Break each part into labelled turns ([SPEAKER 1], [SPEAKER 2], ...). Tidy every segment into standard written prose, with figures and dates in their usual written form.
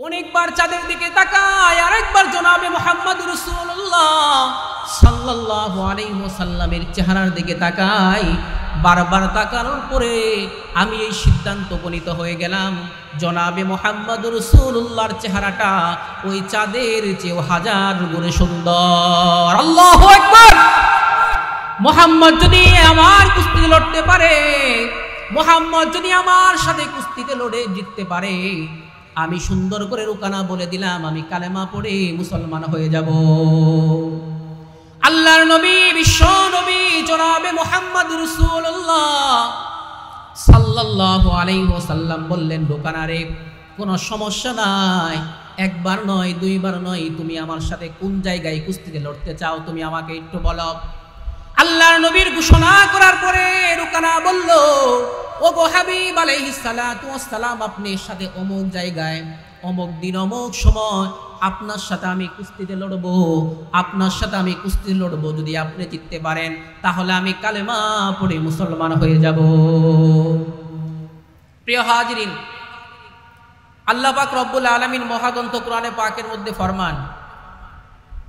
[SPEAKER 1] অনেকবার চাঁদের দিকে তাকায়, আরেকবার জনাবে মুহাম্মদ রাসূলুল্লাহ সাল্লাল্লাহু আলাইহি ওয়াসাল্লামের চেহারার দিকে তাকায়। বারবার তাকানোর পরে আমি এই সিদ্ধান্ত উপনীত হয়ে গেলাম, জনাবে মুহাম্মদ রাসূলুল্লাহর চেহারাটা ওই চাঁদের চেয়েও হাজার গুণে সুন্দর। আল্লাহু আকবার। মুহাম্মদ যদি আমার কুস্তিতে লড়তে পারে, মুহাম্মদ যদি আমার সাথে কুস্তিতে লড়ে জিততে পারে, আমি সুন্দর করে রুকানা বলে দিলাম, আমি কালেমা পড়ে মুসলমান হয়ে যাব। আল্লাহর নবী, বিশ্ব নবী জনাবে মুহাম্মদ রাসূলুল্লাহ সাল্লাল্লাহু আলাইহি ওয়াসাল্লাম বললেন, রুকানা রে, কোনো সমস্যা নাই, একবার নয় দুইবার নয়, তুমি আমার সাথে কোন জায়গায় কুস্তিতে লড়তে চাও তুমি আমাকে একটু বলো। আল্লাহর নবীর ঘোষণা করার পরে রুকানা বলল, ও গো হাবিব আলাইহিস সালাতু ওয়াস সালাম, আপনার সাথে অমুক জায়গায় অমুক দিন অমুক সময় আপনার সাথে আমি কুস্তিতে লড়বো, আপনার সাথে আমি কুস্তিতে লড়বো, যদি আপনি জিততে পারেন তাহলে আমি কালেমা পড়ে মুসলমান হয়ে যাব। প্রিয় হাজিরিন, আল্লাহ পাক রব্বুল আলামিন মহাগ্রন্থ কোরআনে পাকের মধ্যে ফরমান,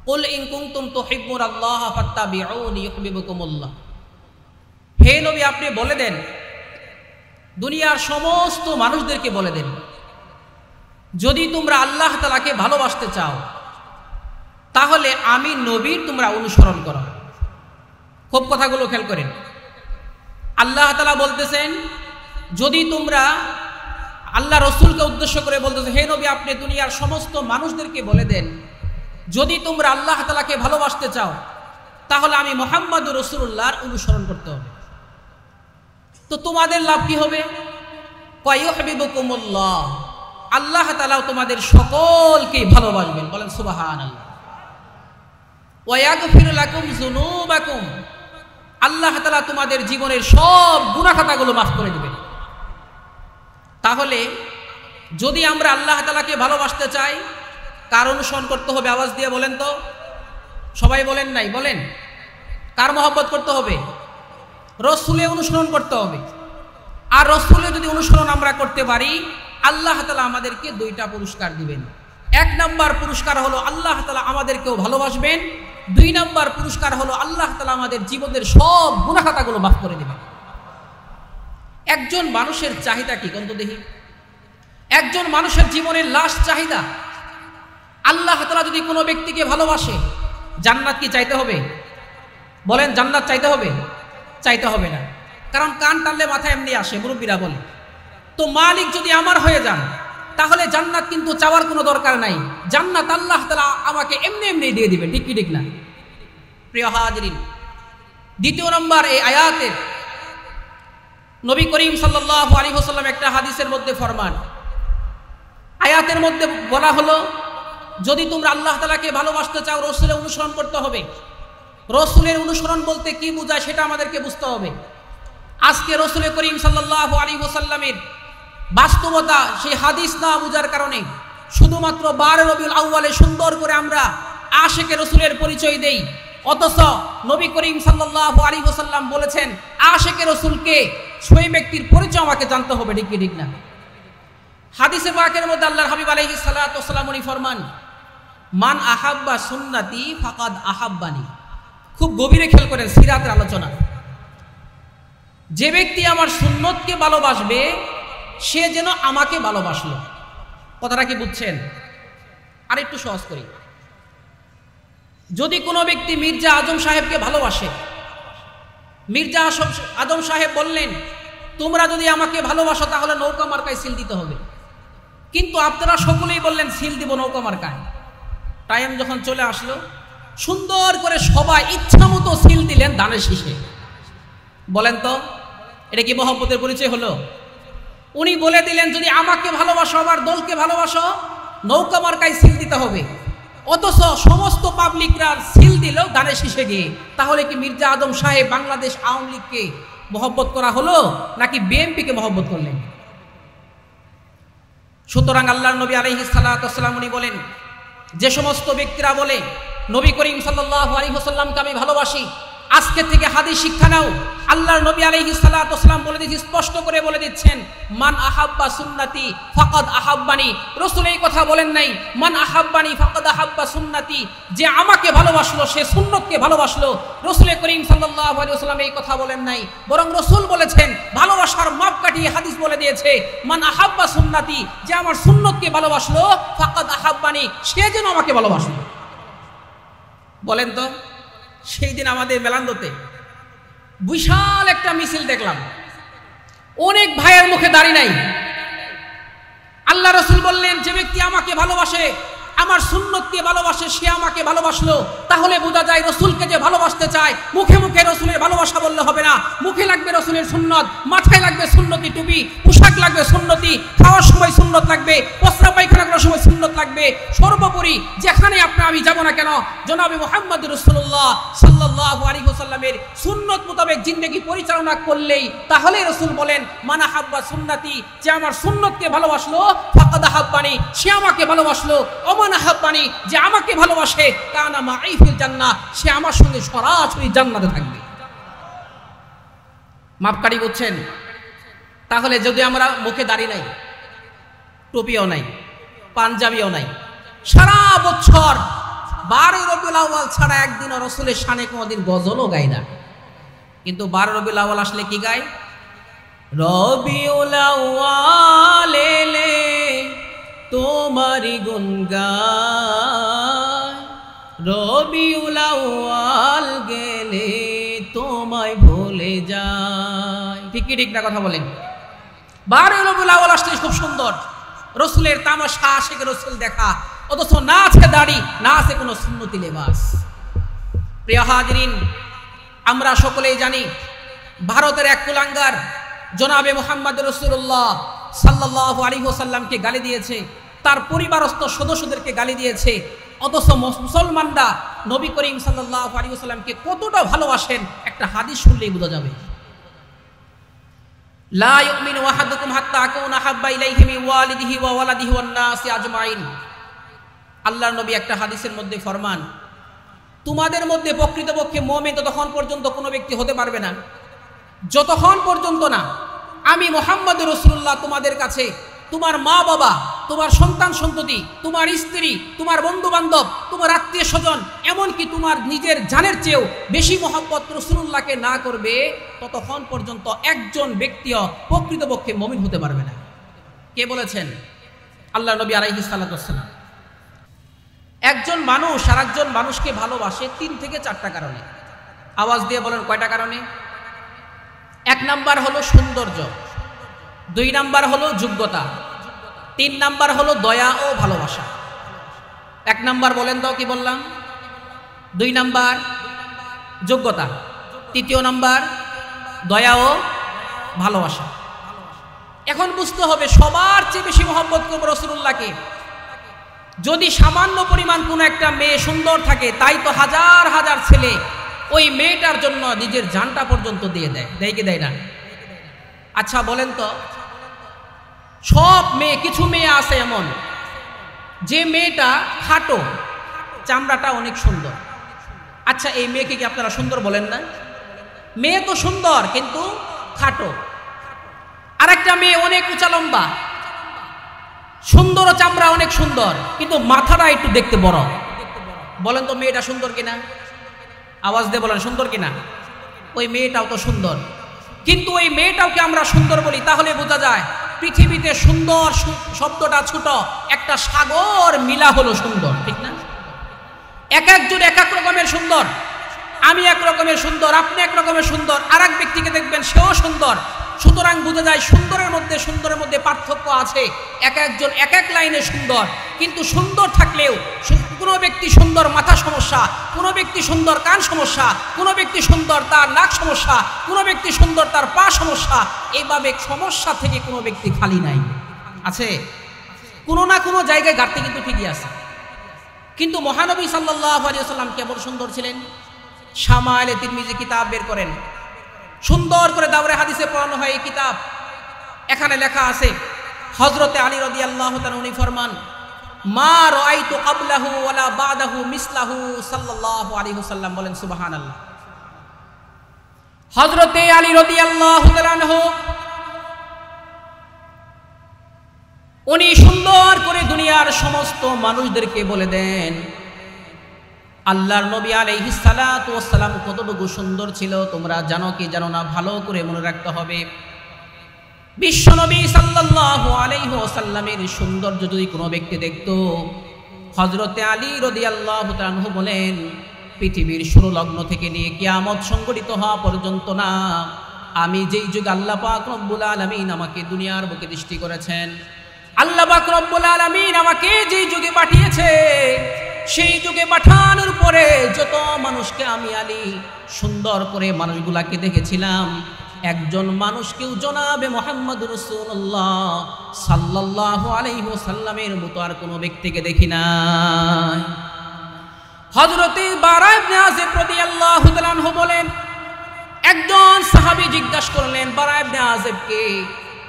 [SPEAKER 1] কুল ইন কুনতুম তুহিব্বুনাল্লাহ ফাত্তাবিউনি ইউহিব্বুকুমুল্লাহ। হে নবী, আপনি বলে দেন, দুনিয়ার সমস্ত মানুষদেরকে বলে দেন, যদি তোমরা আল্লাহ তাআলাকে ভালোবাসতে চাও তাহলে আমি নবীর তোমরা অনুসরণ করো। খুব কথাগুলো খেয়াল করেন। আল্লাহ তাআলা বলতেছেন, যদি তোমরা, আল্লাহ রসুলকে উদ্দেশ্য করে বলতেছে, হে নবী আপনি দুনিয়ার সমস্ত মানুষদেরকে বলে দেন, যদি তোমরা আল্লাহ তাআলাকে ভালোবাসতে চাও তাহলে আমি মুহাম্মদ রাসূলুল্লাহর অনুসরণ করতে হবে। তো তোমাদের লাভ কি হবে? ইউহিব্বুকুমুল্লাহ, আল্লাহ তাআলা তোমাদের সকলকে ভালোবাসবেন। বলেন সুবহানাল্লাহ। ওয়া ইয়াগফির লাকুম যুনুবাকুম, আল্লাহ তাআলা তোমাদের জীবনের সব গুনাহ খাতাগুলো মাফ করে দিবেন। তাহলে যদি আমরা আল্লাহ তাআলাকে ভালোবাসতে চাই, কার অনুসরণ করতে হবে? আওয়াজ দিয়ে বলেন তো, সবাই বলেন নাই, বলেন কার মহব্বত করতে হবে? রসুলের অনুসরণ করতে হবে। আর রসুলের যদি অনুসরণ আমরা করতে পারি, আল্লাহ তাআলা আমাদেরকে দুইটা পুরস্কার দিবেন। এক নাম্বার পুরস্কার হলো আল্লাহ তাআলা আমাদেরকেও ভালোবাসবেন, দুই নাম্বার পুরস্কার হলো আল্লাহ তাআলা আমাদের জীবনের সব গুনাহ খাতাগুলো মাফ করে দিবেন। একজন মানুষের চাহিদা কি কোন তো দেখি? একজন মানুষের জীবনের লাস্ট চাহিদা, আল্লাহ তাআলা যদি কোনো ব্যক্তিকে ভালোবাসে, জান্নাত কি চাইতে হবে? বলেন, জান্নাত চাইতে হবে? চাইতে হবে না, কারণ কান টানলে মাথায় এমনি আসে, মুরব্বীরা বলে। তো মালিক যদি আমার হয়ে যান তাহলে জান্নাত কিন্তু চাওয়ার কোনো দরকার নাই, জান্নাত আল্লাহ তাআলা আমাকে এমনি এমনি দিয়ে দিবেন। ঠিক কি ঠিক না? প্রিয় হাজিরিন, দ্বিতীয় নম্বর এই আয়াতের নবী করিম সাল্লাল্লাহু আলাইহি ওয়াসাল্লাম একটা হাদিসের মধ্যে ফরমান, আয়াতের মধ্যে বলা হলো, যদি তোমরা আল্লাহ তাআলাকে ভালোবাসতে চাও রসুলের অনুসরণ করতে হবে। রসুলের অনুসরণ বলতে কি বোঝায় সেটা আমাদেরকে বুঝতে হবে। আজকে রসুল করিম সাল্লাল্লাহু আলাইহি ওয়াসাল্লামের বাস্তবতা সেই হাদিস না বুঝার কারণে শুধুমাত্র 12 রবিউল আউয়ালে সুন্দর করে আমরা আশিকে রসুলের পরিচয় দেই, অথচ নবী করিম সাল্লাল্লাহু আলাইহি ওয়াসাল্লাম বলেছেন আশিকে রসুলকে, সেই ব্যক্তির পরিচয় আমাকে জানতে হবে। ঠিক কি ঠিক না? হাদিসে পাকের মধ্যে আল্লাহর হাবিব আলাইহিস সালাতু ওয়াস সালাম উনি ফরমান, মান আহাব্বা সুন্নতি ফাকাদ আহাব্বানি। খুব গভীরে খেয়াল করেন সিরাতের আলোচনা। যে ব্যক্তি আমার সুন্নতকে ভালোবাসবে সে যেন আমাকে ভালোবাসলো। কথাটা কি বুঝছেন? আর একটু সহজ করি, যদি কোনো ব্যক্তি মির্জা আজম সাহেবকে ভালোবাসে, মির্জা আজম সাহেব বললেন তোমরা যদি আমাকে ভালোবাসো তাহলে নৌকা মার্কায় সিল দিতে হবে, কিন্তু আপনারা সকলেই বললেন সিল দিব নৌকা মার্কায়। টাইম যখন চলে আসলো, সুন্দর করে সবাই ইচ্ছা মতো সিল দিলেন ধানের শীষে। বলেন তো, এটা কি মহব্বতের পরিচয় হলো? উনি বলে দিলেন যদি আমাকে ভালোবাসো, আমার দলকে ভালোবাসো, নৌকা মার্কায় সিল দিতে হবে, অথচ সমস্ত পাবলিকরা সিল দিল ধানের শীষে গিয়ে। তাহলে কি মির্জা আজম সাহেব বাংলাদেশ আওয়ামী লীগকে মহব্বত করা হলো নাকি বিএনপিকে মহব্বত করলেন? সুতরাং আল্লাহর নবী আলাইহিস সালাতু ওয়াস সালাম উনি বলেন, যে সমস্ত ব্যক্তিরা বলে নবী করিম সাল্লাল্লাহু আলাইহি ওয়াসাল্লামকে আমি ভালোবাসি, আজকে থেকে হাদিস শিক্ষা নাও। আল্লাহর নবী আলাইহিস সালাতু ওয়াসসালাম বলে দিচ্ছেন, স্পষ্ট করে বলে দিচ্ছেন, মান আহাব্বা সুন্নতি ফাকাদ আহাব্বানি। রাসূল এই কথা বলেন নাই মান আহাব্বানি ফাকাদ আহাব্বা সুন্নতি, যে আমাকে ভালোবাসলো সে সুন্নতকে ভালোবাসলো। রাসূল করিম সাল্লাল্লাহু আলাইহি ওয়াসাল্লাম এই কথা বলেন নাই, বরং রাসূল বলেছেন, ভালোবাসার মাপকাঠি হাদিস বলে দিয়েছে, মান আহাব্বা সুন্নতি, যে আমার সুন্নতকে ভালোবাসলো ফাকাদ আহাব্বানি, সে যেন আমাকে ভালোবাসলো। বলেন তো, সেই দিন আমাদের মেলান্দতে বিশাল একটা মিছিল দেখলাম, অনেক ভাইয়ের মুখে দাড়ি নাই। আল্লাহ রাসূল বললেন, যে ব্যক্তি আমাকে ভালোবাসে, আমার সুন্নতকে ভালোবাসে, সে আমাকে ভালোবাসলো। তাহলে বোঝা যায় রাসূলকে যে ভালোবাসতে চায়, মুখে মুখে রাসূলের ভালোবাসা বললে হবে না, মুখে লাগবে রাসূলের সুন্নত, মাথায় লাগবে সুন্নতি টুপি, পোশাক লাগবে সুন্নতি, খাওয়ার সময় সুন্নত লাগবে, প্রস্রাব পায়খানা করার সময় সুন্নত লাগবে। সর্বোপরি যেখানে আমি যাব না কেন, জনাবে মুহাম্মদ রাসূলুল্লাহ সাল্লাল্লাহু আলাইহি ওয়াসাল্লামের সুন্নত মোতাবেক জিন্দেগি পরিচালনা করলেই তাহলে রাসূল বলেন, মান আহাব্বা সুন্নতি, যে আমার সুন্নতকে ভালোবাসলো ফাকাদ আহাব্বানি, সে আমাকে ভালোবাসলো। ওমান আহাব্বানি, যে আমাকে ভালোবাসে, কানা মাই ফিল জান্নাহ, সে আমার সঙ্গে সরাসরি জান্নাতে থাকবে। মাপকাঠি বুঝছেন? তাহলে যদি আমরা মুখে দাড়ি নাই, টুপিও নাই, পাঞ্জাবিও নাই, সারা বছর 12 রবিউল আউয়াল ছাড়া একদিন রাসূলের শানে কোনোদিন গজলও গাই না, কিন্তু 12 রবিউল আউয়াল আসলে কি গায়? রবিউল আউয়াল এলে তোমারি গুণ গায়, রবিউল আউয়াল গেলে তোমায় ভুলে যায়। ঠিকই ঠিক না কথা বলেন? 12 রবিউল আউয়াল আসলে খুব সুন্দর, রাসূলের তামাশা, আশিক রাসূল দেখা, অথচ না আছে দাড়ি, না আছে কোনো সুন্নতি লেবাস। প্রিয় হাজিরিন, আমরা সকলেই জানি ভারতের এক কুলাঙ্গার জনাবে মুহাম্মদ রাসূলুল্লাহ সাল্লাল্লাহু আলাইহি ওয়াসাল্লামকে গালি দিয়েছে, তার পরিবারস্থ সদস্যদেরকে গালি দিয়েছে, অথচ মুসলমানরা নবী করিম সাল্লাল্লাহু আলাইহি ওয়াসাল্লামকে কতটা ভালোবাসেন একটা হাদিস শুনলেই বোঝা যাবে। লা ইউমিনু আহাদুকুম হাত্তা আকুনা হাব্বা ইলাইহি মিন ওয়ালিদিহি ওয়া ওয়ালাদিহি ওয়ান নাসি আজমাইন। আল্লাহর নবী একটা হাদিসের মধ্যে ফরমান, তোমাদের মধ্যে প্রকৃতপক্ষে মুমিন ততক্ষণ পর্যন্ত কোনো ব্যক্তি হতে পারবে না যতক্ষণ পর্যন্ত না আমি মুহাম্মদ রাসূলুল্লাহ তোমাদের কাছে তোমার মা বাবা, তোমার সন্তান সন্ততি, তোমার স্ত্রী, তোমার বন্ধু বান্ধব, তোমার আত্মীয় স্বজন, এমনকি তোমার নিজের জানের চেয়েও বেশি মহব্বত রাসূলুল্লাহকে না করবে, ততক্ষণ পর্যন্ত একজন ব্যক্তিও প্রকৃতপক্ষে মুমিন হতে পারবে না। কে বলেছেন? আল্লাহ নবী আলাইহিস সালাতু ওয়াসসালাম। একজন মানুষ আর একজন মানুষকে ভালোবাসে 3 থেকে 4টা কারণে। আওয়াজ দিয়ে বলেন কয়টা কারণে? 1 নাম্বার হলো সৌন্দর্য, 2 নাম্বার হলো যোগ্যতা, 3 নাম্বার হলো দয়া ও ভালোবাসা। 1 নাম্বার বলেন তো কি বললাম? 2 নাম্বার যোগ্যতা, 3 নাম্বার দয়া ও ভালোবাসা। এখন বুঝতে হবে সবার চেয়ে বেশি মহব্বত করব রাসূলুল্লাহকে। যদি সামান্য পরিমাণ কোনো একটা মেয়ে সুন্দর থাকে, তাই তো হাজার হাজার ছেলে ওই মেয়েটার জন্য নিজের জানটা পর্যন্ত দিয়ে দেয়, দেয় কি দেয় না? আচ্ছা বলেন তো, সব মেয়ে, কিছু মেয়ে আছে এমন যে মেয়েটা খাটো, চামড়াটা অনেক সুন্দর। আচ্ছা এই মেয়েকে কি আপনারা সুন্দর বলেন না? মেয়ে তো সুন্দর কিন্তু খাটো। আরেকটা মেয়ে অনেক উঁচা লম্বা, সুন্দর, চামড়া অনেক সুন্দর, কিন্তু মাথাটা একটু দেখতে বড়। বলেন তো মেয়েটা সুন্দর কিনা? আওয়াজ দিয়ে বলেন সুন্দর কিনা? ওই মেয়েটাও তো সুন্দর, কিন্তু ওই মেয়েটাকে আমরা সুন্দর বলি, তাহলে বোঝা যায় পৃথিবীতে সুন্দর শব্দটা ছোট, একটা সাগর মিলা হলো সুন্দর, ঠিক না? এক একজন এক এক রকমের সুন্দর। আমি এক রকমের সুন্দর, আপনি এক রকমের সুন্দর, আর এক ব্যক্তিকে দেখবেন সেও সুন্দর। সুতরাং বোঝা যায় সুন্দরের মধ্যে পার্থক্য আছে। এক একজন এক এক লাইনে সুন্দর, কিন্তু সুন্দর থাকলেও কোনো ব্যক্তি সুন্দর মাথা সমস্যা, কোনো ব্যক্তি সুন্দর কান সমস্যা, কোনো ব্যক্তি সুন্দর তার নাক সমস্যা, কোনো ব্যক্তি সুন্দর তার পা সমস্যা। এইভাবে সমস্যা থেকে কোনো ব্যক্তি খালি নাই, আছে কোনো না কোনো জায়গায় ঘাটতি কিন্তু ঠিকই আছে। কিন্তু মহানবী সাল্লাল্লাহু আলাইহি ওয়াসাল্লাম কেমন সুন্দর ছিলেন? শামাইলে তিরমিজি কিতাব বের করেন, সুন্দর করে দাওরে হাদিসে পড়ানো হয় এই কিতাব। এখানে লেখা আছে হযরতে আলী রাদিয়াল্লাহু তাআলা উনি ফরমান, মা রাআইতু ক্বাবলাহু ওয়ালা বাদাহু মিসলাহু সাল্লাল্লাহু আলাইহি ওয়াসাল্লাম। বলেন সুবহানাল্লাহ। হযরতে আলী রাদিয়াল্লাহু তাআলা আনহু উনি সুন্দর করে দুনিয়ার সমস্ত মানুষদেরকে বলে দেন আল্লাহর নবী আলাইহিস সালাতু ওয়াস সালাম কতটুকু সুন্দর ছিল তোমরা জানো কি জানো না, ভালো করে মনে রাখতে হবে। বিশ্বনবী সাল্লাল্লাহু আলাইহি ওয়াসাল্লামের সৌন্দর্য যদি কোনো ব্যক্তি দেখত, হযরতে আলী রাদিয়াল্লাহু তাআলা আনহু বলেন পৃথিবীর শুরু লগ্ন থেকে নিয়ে কিয়ামত সংঘটিত হওয়া পর্যন্ত না, আমি যেই যুগে আল্লাহ পাক রব্বুল আলামিন আমাকে দুনিয়ার বুকে সৃষ্টি করেছেন, আল্লাহ পাক রব্বুল আলামিন আমাকে যেই যুগে পাঠিয়েছে, সেই যুগে পাঠানোর পরে যত মানুষকে আমি আলী সুন্দর করে মানুষগুলাকে দেখেছিলাম, একজন মানুষকেও জনাবে মুহাম্মদুর রাসূলুল্লাহ সাল্লাল্লাহু আলাইহি ওয়াসাল্লামের মতো আর কোনো ব্যক্তিকে দেখি নাই। হযরতে বারা ইবনে আযিব রাদিয়াল্লাহু তাআলা আনহু বলেন একজন সাহাবী জিজ্ঞাসা করলেন বারা ইবনে আযিবকে,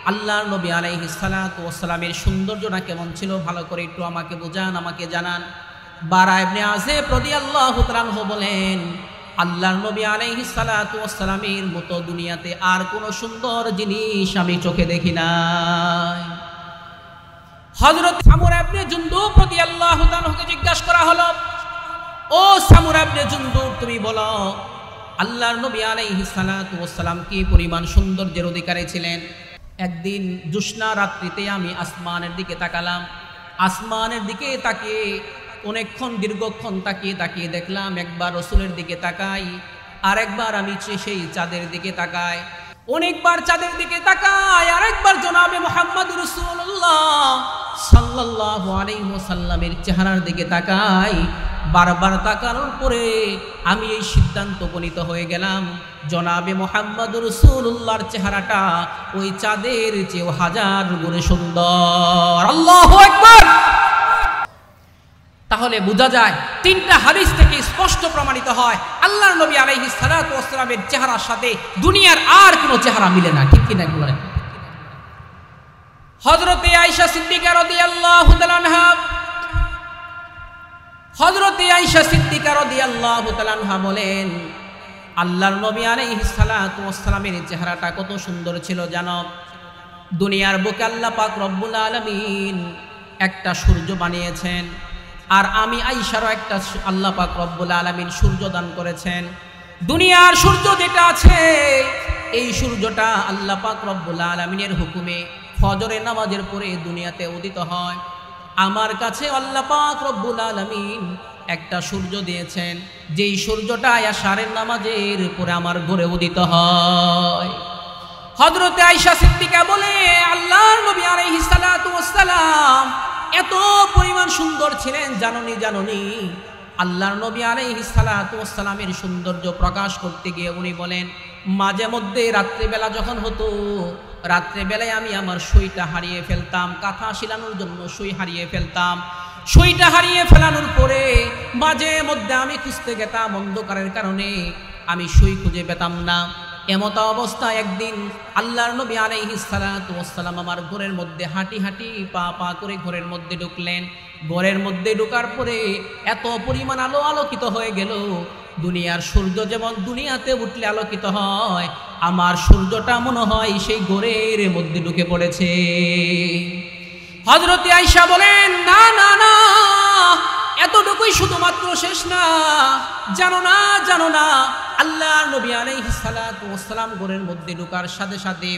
[SPEAKER 1] আল্লাহর নবী আলাইহিস সালাতু ওয়াস সালামের সৌন্দর্যটা কেমন ছিল, ভালো করে একটু আমাকে বুঝান, আমাকে জানান। বারা ইবনে আযিব রাদিয়াল্লাহু তাআলা আনহু বলেন আল্লাহর নবী আলাইহিস সালাতু ওয়াস সালামের মতো দুনিয়াতে আর কোনো সুন্দর জিনিস আমি চোখে দেখি নাই। হযরত সামুরা ইবনে জুনদুব রাদিয়াল্লাহু তাআলা আনহুকে জিজ্ঞাসা করা হলো, ও সামুরা ইবনে জুনদুব তুমি বলো আল্লাহর নবী আলাইহিস সালাতু ওয়াস সালাম কি পরিমাণ সৌন্দর্যের অধিকারী ছিলেন। একদিন জ্যোৎস্না রাত্রিতে আমি আসমানের দিকে তাকালাম, আসমানের দিকে তাকিয়ে অনেকক্ষণ দীর্ঘক্ষণ তাকিয়ে তাকিয়ে দেখলাম একবার রাসূলের দিকে তাকাই আর একবার আমি সেই চাঁদের দিকে তাকাই, অনেকবার চাঁদের দিকে তাকাই আর একবার জনাবে মুহাম্মদুর রাসূলুল্লাহ সাল্লাল্লাহু আলাইহি ওয়াসাল্লামের চেহারার দিকে তাকাই। বারবার তাকানোর পরে আমি এই সিদ্ধান্ত উপনীত হয়ে গেলাম জনাবে মুহাম্মদুর রাসূলুল্লাহর চেহারাটা ওই চাঁদের চেয়েও হাজার গুণে সুন্দর। আল্লাহু আকবার। তাহলে বোঝা যায় তিনটা হাদিস থেকে স্পষ্ট প্রমাণিত হয় আল্লাহর নবী আলাইহিস সালাতু ওয়াস সালামের চেহারার সাথে দুনিয়ার আর কোনো চেহারা মিলে না, ঠিক কিনা বলেন? হযরতে আয়েশা সিদ্দিকা রাদিয়াল্লাহু তাআলা আনহা, হযরতে আয়েশা সিদ্দিকা রাদিয়াল্লাহু তাআলা আনহা বলেন আল্লাহর নবী আলাইহিস সালাতু ওয়াস সালামের চেহারাটা কত সুন্দর ছিল জানো, দুনিয়ার বুকে আল্লাহ পাক রব্বুল আলামিন একটা সূর্য বানিয়েছেন আর আমি আয়েশারও একটা আল্লাহ পাক রব্বুল আলামিন সূর্য দান করেছেন। দুনিয়ার সূর্য যেটা আছে এই সূর্যটা আল্লাহ পাক রব্বুল আলামিনের হুকুমে ফজরের নামাজের পরে দুনিয়াতে উদিত হয়। আমার কাছে আল্লাহ পাক রব্বুল আলামিন একটা সূর্য দিয়েছেন যেই সূর্যটা আশারের নামাজের পরে আমার ঘরে উদিত হয়। হযরতে আয়েশা সিদ্দিকা বলে আল্লাহর নবী আলাইহিস সালাতু ওয়াস সালাম এত পরিমাণ সুন্দর ছিলেন জাননি। আল্লাহর নবী আলাইহিস সালাতু ওয়াস সালামের সৌন্দর্য প্রকাশ করতে গিয়ে উনি বলেন মাঝে মধ্যে রাত্রিবেলা যখন হতো, রাত্রিবেলায় আমি আমার সুইটা হারিয়ে ফেলতাম, কাঁথা শিলানোর জন্য সুই হারিয়ে ফেলতাম। সুইটা হারিয়ে ফেলানোর পরে মাঝে মধ্যে আমি খুঁজতে গেতাম, অন্ধকারের কারণে আমি সুই খুঁজে পেতাম না। এমত অবস্থায় একদিন আল্লাহর নবী আলাইহিস সালাতু ওয়াস সালাম আমার ঘরের মধ্যে হাঁটি হাঁটি পা পা করে ঘরের মধ্যে ঢুকলেন। ঘরের মধ্যে ঢোকার পরে এত পরিমাণ আলো আলোকিত হয়ে গেল, দুনিয়ার সূর্য যেমন দুনিয়াতে উঠলে আলোকিত হয়, আমার সূর্যটা মনে হয় সেই ঘরের মধ্যে ঢুকে পড়েছে। হযরতে আয়েশা বলেন না না না, এতটুকুই শুধুমাত্র শেষ না, জানো না আল্লাহর নবী আলাইহিস সালাতু ওয়াস সালাম ঘরের মধ্যে ঢোকার সাথে সাথে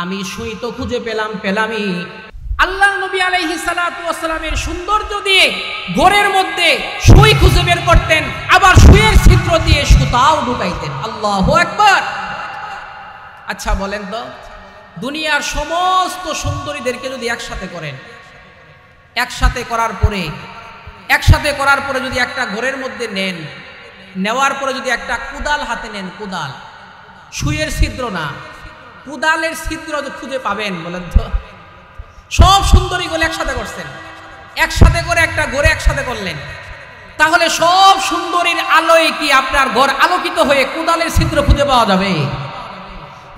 [SPEAKER 1] আমি সুই তো খুঁজে পেলামই, আল্লাহর নবী আলাইহিস সালাতু ওয়াস সালামের সৌন্দর্য দিয়ে ঘরের মধ্যে সুই খুঁজে বের করতেন, আবার সুইয়ের ছিদ্র দিয়ে সুতাও ঢুকাইতেন। আল্লাহু আকবার। আচ্ছা বলেন তো দুনিয়ার সমস্ত সুন্দরীদেরকে যদি একসাথে করেন, একসাথে করার পরে যদি একটা ঘরের মধ্যে নেওয়ার পরে যদি একটা কুদাল হাতে নেন, কুদাল সুইয়ের ছিদ্র না, কুদালের ছিদ্র খুঁজে পাবেন বলেন তো? সব সুন্দরীগুলো একসাথে করছেন, একসাথে করে একটা ঘরে একসাথে করলেন, তাহলে সব সুন্দরীর আলোয় কি আপনার ঘর আলোকিত হয়ে কুদালের ছিদ্র খুঁজে পাওয়া যাবে?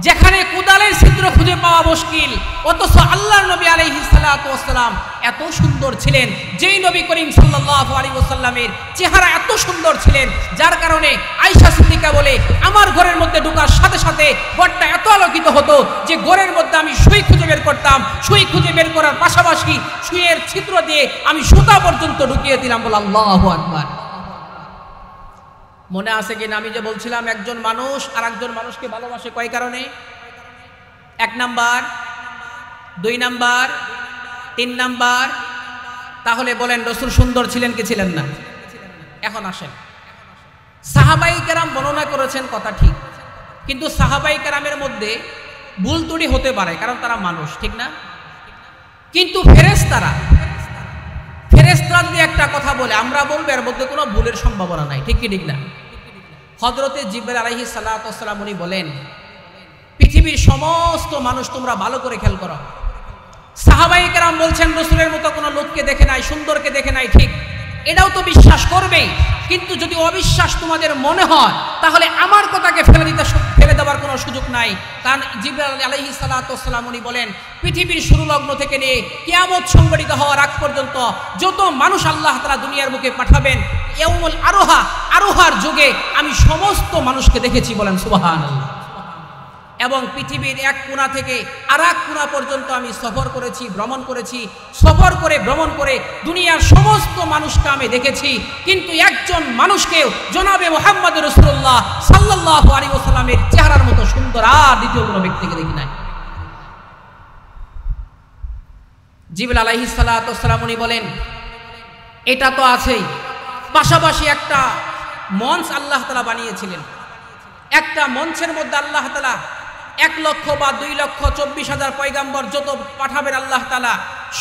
[SPEAKER 1] যেখানে কোদালের ছিদ্র খুঁজে পাওয়া মুশকিল, অথচ আল্লাহর নবী আলাইহিস সালাতু ওয়াস সালাম এত সুন্দর ছিলেন, যেই নবী করিম সাল্লাল্লাহু আলাইহি ওয়াসাল্লামের চেহারা এত সুন্দর ছিলেন, যার কারণে আয়েশা সিদ্দিকা বলে আমার ঘরের মধ্যে ঢোকার সাথে সাথে ঘরটা এত আলোকিত হতো যে ঘরের মধ্যে আমি সুই খুঁজে বের করতাম, সুই খুঁজে বের করার পাশাপাশি সুইয়ের ছিদ্র দিয়ে আমি সুতা পর্যন্ত ঢুকিয়ে দিলাম। বলে আল্লাহু আকবার। মনে আছে কিনা আমি যে বলছিলাম একজন মানুষ আর একজন মানুষকে ভালোবাসে কয় কারণে? 1 নাম্বার, 2 নাম্বার, 3 নাম্বার। তাহলে বলেন রাসূল সুন্দর ছিলেন কি ছিলেন না? এখন আসেন, সাহাবায়ে কেরাম বর্ণনা করেছেন কথা ঠিক, কিন্তু সাহাবায়ে কেরামের মধ্যে ভুল ত্রুটি হতে পারে, কারণ তারা মানুষ, ঠিক না? কিন্তু ফেরেশতারা যদি একটা কথা বলে আমরা বলবো এর মধ্যে কোনো ভুলের সম্ভাবনা নাই, ঠিক কি ঠিক না? হযরতে জিবরাইল আলাইহিস সালাতু ওয়াস সালাম উনি বলেন পৃথিবীর সমস্ত মানুষ তোমরা ভালো করে খেয়াল করো, সাহাবায়ে কেরাম বলছেন রাসূলের মতো কোনো লোককে দেখে নাই, সুন্দরকে দেখে নাই, ঠিক এটাও তো বিশ্বাস করবে, কিন্তু যদি অবিশ্বাস তোমাদের মনে হয় তাহলে আমার কথাকে ফেলে দেওয়ার কোনো সুযোগ নাই। কারণ জিবরাইল আলাইহিস সালাতু ওয়াস সালাম উনি বলেন পৃথিবীর শুরু লগ্ন থেকে নিয়ে কিয়ামত সংঘটিত হওয়ার আগ পর্যন্ত যত মানুষ আল্লাহ তাআলা দুনিয়ার বুকে পাঠাবেন, ইয়াউমুল আরোহার যুগে আমি সমস্ত মানুষকে দেখেছি, বলেন সুবহানাল্লাহ। এবং পৃথিবীর এক কোণা থেকে আর এক কোণা পর্যন্ত আমি সফর করেছি, ভ্রমণ করেছি, ভ্রমণ করে দুনিয়ার সমস্ত মানুষকে আমি দেখেছি, কিন্তু একজন মানুষকেও জনাবে মুহাম্মদ রাসূলুল্লাহ সাল্লাল্লাহু আলাইহি ওয়াসাল্লামের চেহারার মতো সুন্দর আর দ্বিতীয় কোনো ব্যক্তিকে দেখি নাই। জিবরাইল আলাইহিস সালাতু ওয়াস সালাম উনি বলেন এটা তো আছেই, পাশাপাশি একটা মঞ্চ আল্লাহ তাআলা বানিয়েছিলেন, একটা মঞ্চের মধ্যে আল্লাহ তাআলা 1 লক্ষ বা 2 লক্ষ 24,000 পয়গাম্বর যত পাঠাবেন আল্লাহ তাআলা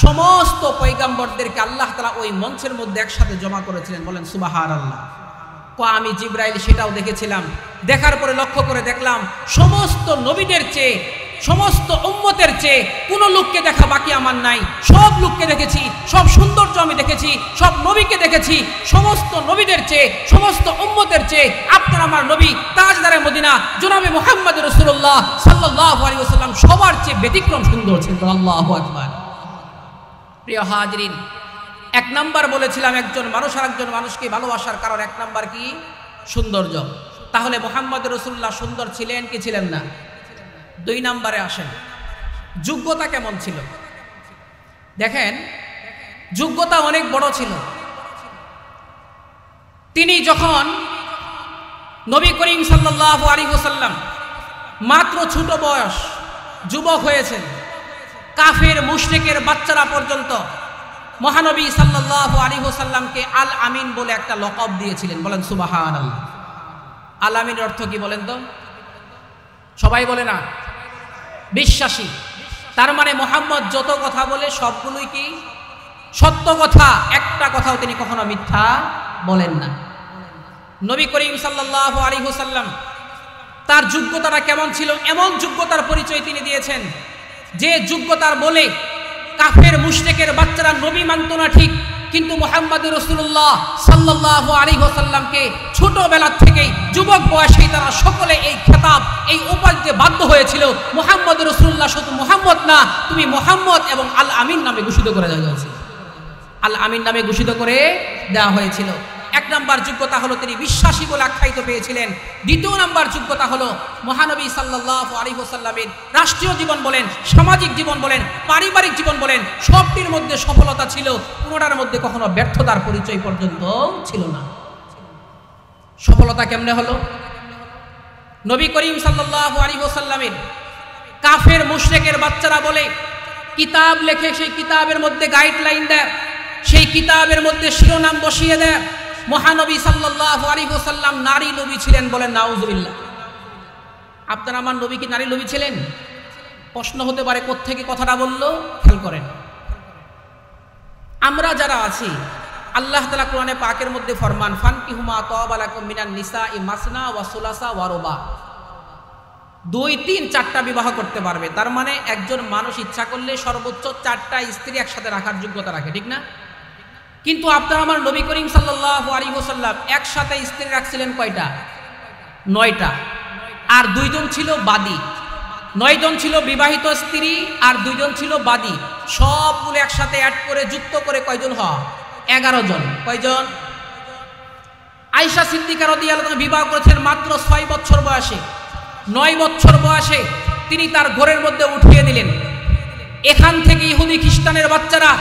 [SPEAKER 1] সমস্ত পয়গাম্বরদেরকে আল্লাহ তাআলা ওই মঞ্চের মধ্যে একসাথে জমা করেছিলেন, বলেন সুবহানাল্লাহ। আমি জিবরাইল সেটাও দেখেছিলাম, দেখার পরে লক্ষ্য করে দেখলাম সমস্ত নবীদের চেয়ে, সমস্ত উম্মতের চেয়ে কোনো লোককে দেখা বাকি আমার নাই, সব লোককে দেখেছি, সব সৌন্দর্য আমি দেখেছি, সব নবীকে দেখেছি, সমস্ত নবীদের চেয়ে, সমস্ত উম্মতের চেয়ে আপনার আমার নবী তাজদারে মদিনা জনাবে মুহাম্মদ রাসূলুল্লাহ সাল্লাল্লাহু আলাইহি ওয়াসাল্লাম সবার চেয়ে ব্যতিক্রম সুন্দর ছিলেন। আল্লাহু আকবার। প্রিয় হাজিরিন, 1 নাম্বার বলেছিলাম একজন মানুষ আর একজন মানুষকে ভালোবাসার কারণ 1 নাম্বার কি? সৌন্দর্য। তাহলে মুহাম্মদ রাসূলুল্লাহ সুন্দর ছিলেন কি ছিলেন না? 2 নাম্বারে আসেন, যোগ্যতা কেমন ছিল? দেখেন যোগ্যতা অনেক বড় ছিল। তিনি যখন নবী করিম সাল্লাল্লাহু আলাইহি ওয়াসাল্লাম মাত্র ছোট বয়স যুবক হয়েছেন, কাফের মুশরিকের বাচ্চারা পর্যন্ত মহানবী সাল্লাল্লাহু আলাইহি ওয়াসাল্লামকে আল আমিন বলে একটা লকব দিয়েছিলেন, বলেন সুবহানাল্লাহ। আল আমিনের অর্থ কি বলেন তো? সবাই বলে না? বিশ্বাসী। তার মানে মুহাম্মদ যত কথা বলে সবগুলোই কি সত্য কথা, একটা কথাও তিনি কখনো মিথ্যা বলেন না। নবী করিম সাল্লাল্লাহু আলাইহি ওয়াসাল্লাম তার যোগ্যতাটা কেমন ছিল, এমন যোগ্যতার পরিচয় তিনি দিয়েছেন যে যোগ্যতার বলে কাফের মুশরিকের বাচ্চারা নবী মানত না ঠিক, কিন্তু মুহাম্মদ রাসূলুল্লাহ সাল্লাল্লাহু আলাইহি ওয়াসাল্লামকে ছোটবেলা থেকেই যুবক বয়সেই তারা সকলে এই খেতাব, এই উপাধিতে বাধ্য হয়েছিল। মুহাম্মদ রাসূলুল্লাহ শুধু মুহাম্মদ না, তুমি মুহাম্মদ এবং আল আমিন নামে ঘোষিত করে দেওয়া হয়েছিল, আল আমিন নামে ঘোষিত করে দেওয়া হয়েছিল। 1 নাম্বার যোগ্যতা হলো তিনি বিশ্বাসী বলে আখ্যায়িত পেয়েছিলেন। 2 নাম্বার যোগ্যতা হলো মহানবী সাল্লাল্লাহু আলাইহি ওয়াসাল্লামের রাষ্ট্রীয় জীবন বলেন, সামাজিক জীবন বলেন, পারিবারিক জীবন বলেন, সবটির মধ্যে সফলতা ছিল, কোনোটার মধ্যে কখনো ব্যর্থতার পরিচয় পর্যন্ত ছিল না। সফলতা কেমনে হলো? নবী করিম সাল্লাল্লাহু আলাইহি ওয়াসাল্লামের কাফের মুশরিকের বাচ্চারা বলে কিতাব লেখে, সেই কিতাবের মধ্যে গাইডলাইন দেয়, সেই কিতাবের মধ্যে শিরোনাম বসিয়ে দেয় মহানবী সাল্লাল্লাহু আলাইহি ওয়াসাল্লাম নারী নবী ছিলেন, বলেন নাউজুবিল্লাহ। আপনার আমার নবী কি নারী নবী ছিলেন? প্রশ্ন হতে পারে কোত্থেকে কথাটা বললো, খেয়াল করেন। আমরা যারা আছি আল্লাহ তাআলা কোরআনে পাকের মধ্যে ফরমান ফানকিহুমা তাওবা লাকুম মিনান নিসাই মাসনা ওয়া সুলাসা ওয়া রুবা, 2, 3, 4টা বিবাহ করতে পারবে। তার মানে একজন মানুষ ইচ্ছা করলে সর্বোচ্চ 4টা স্ত্রী একসাথে রাখার যোগ্যতা রাখে, ঠিক না? কিন্তু আপনার আমার নবী করিম সাল্লাল্লাহু আলাইহি ওয়াসাল্লাম একসাথে স্ত্রী রাখছিলেন কয়টা? 9টা। আর 2 জন ছিল বাদী, 9 জন ছিল বিবাহিত স্ত্রী আর 2 জন ছিল বাদী, সবগুলো একসাথে অ্যাড করে যুক্ত করে কয়জন হয়? 11 জন। কয়জন? আয়েশা সিদ্দিকা রাদিয়াল্লাহু আনহা বিবাহ করেছেন মাত্র 6 বছর বয়সে। 9 বছর বয়সে তিনি তার ঘরের মধ্যে উঠিয়ে দিলেন। এখান থেকে ইহুদি খ্রিস্টানের বাচ্চারা,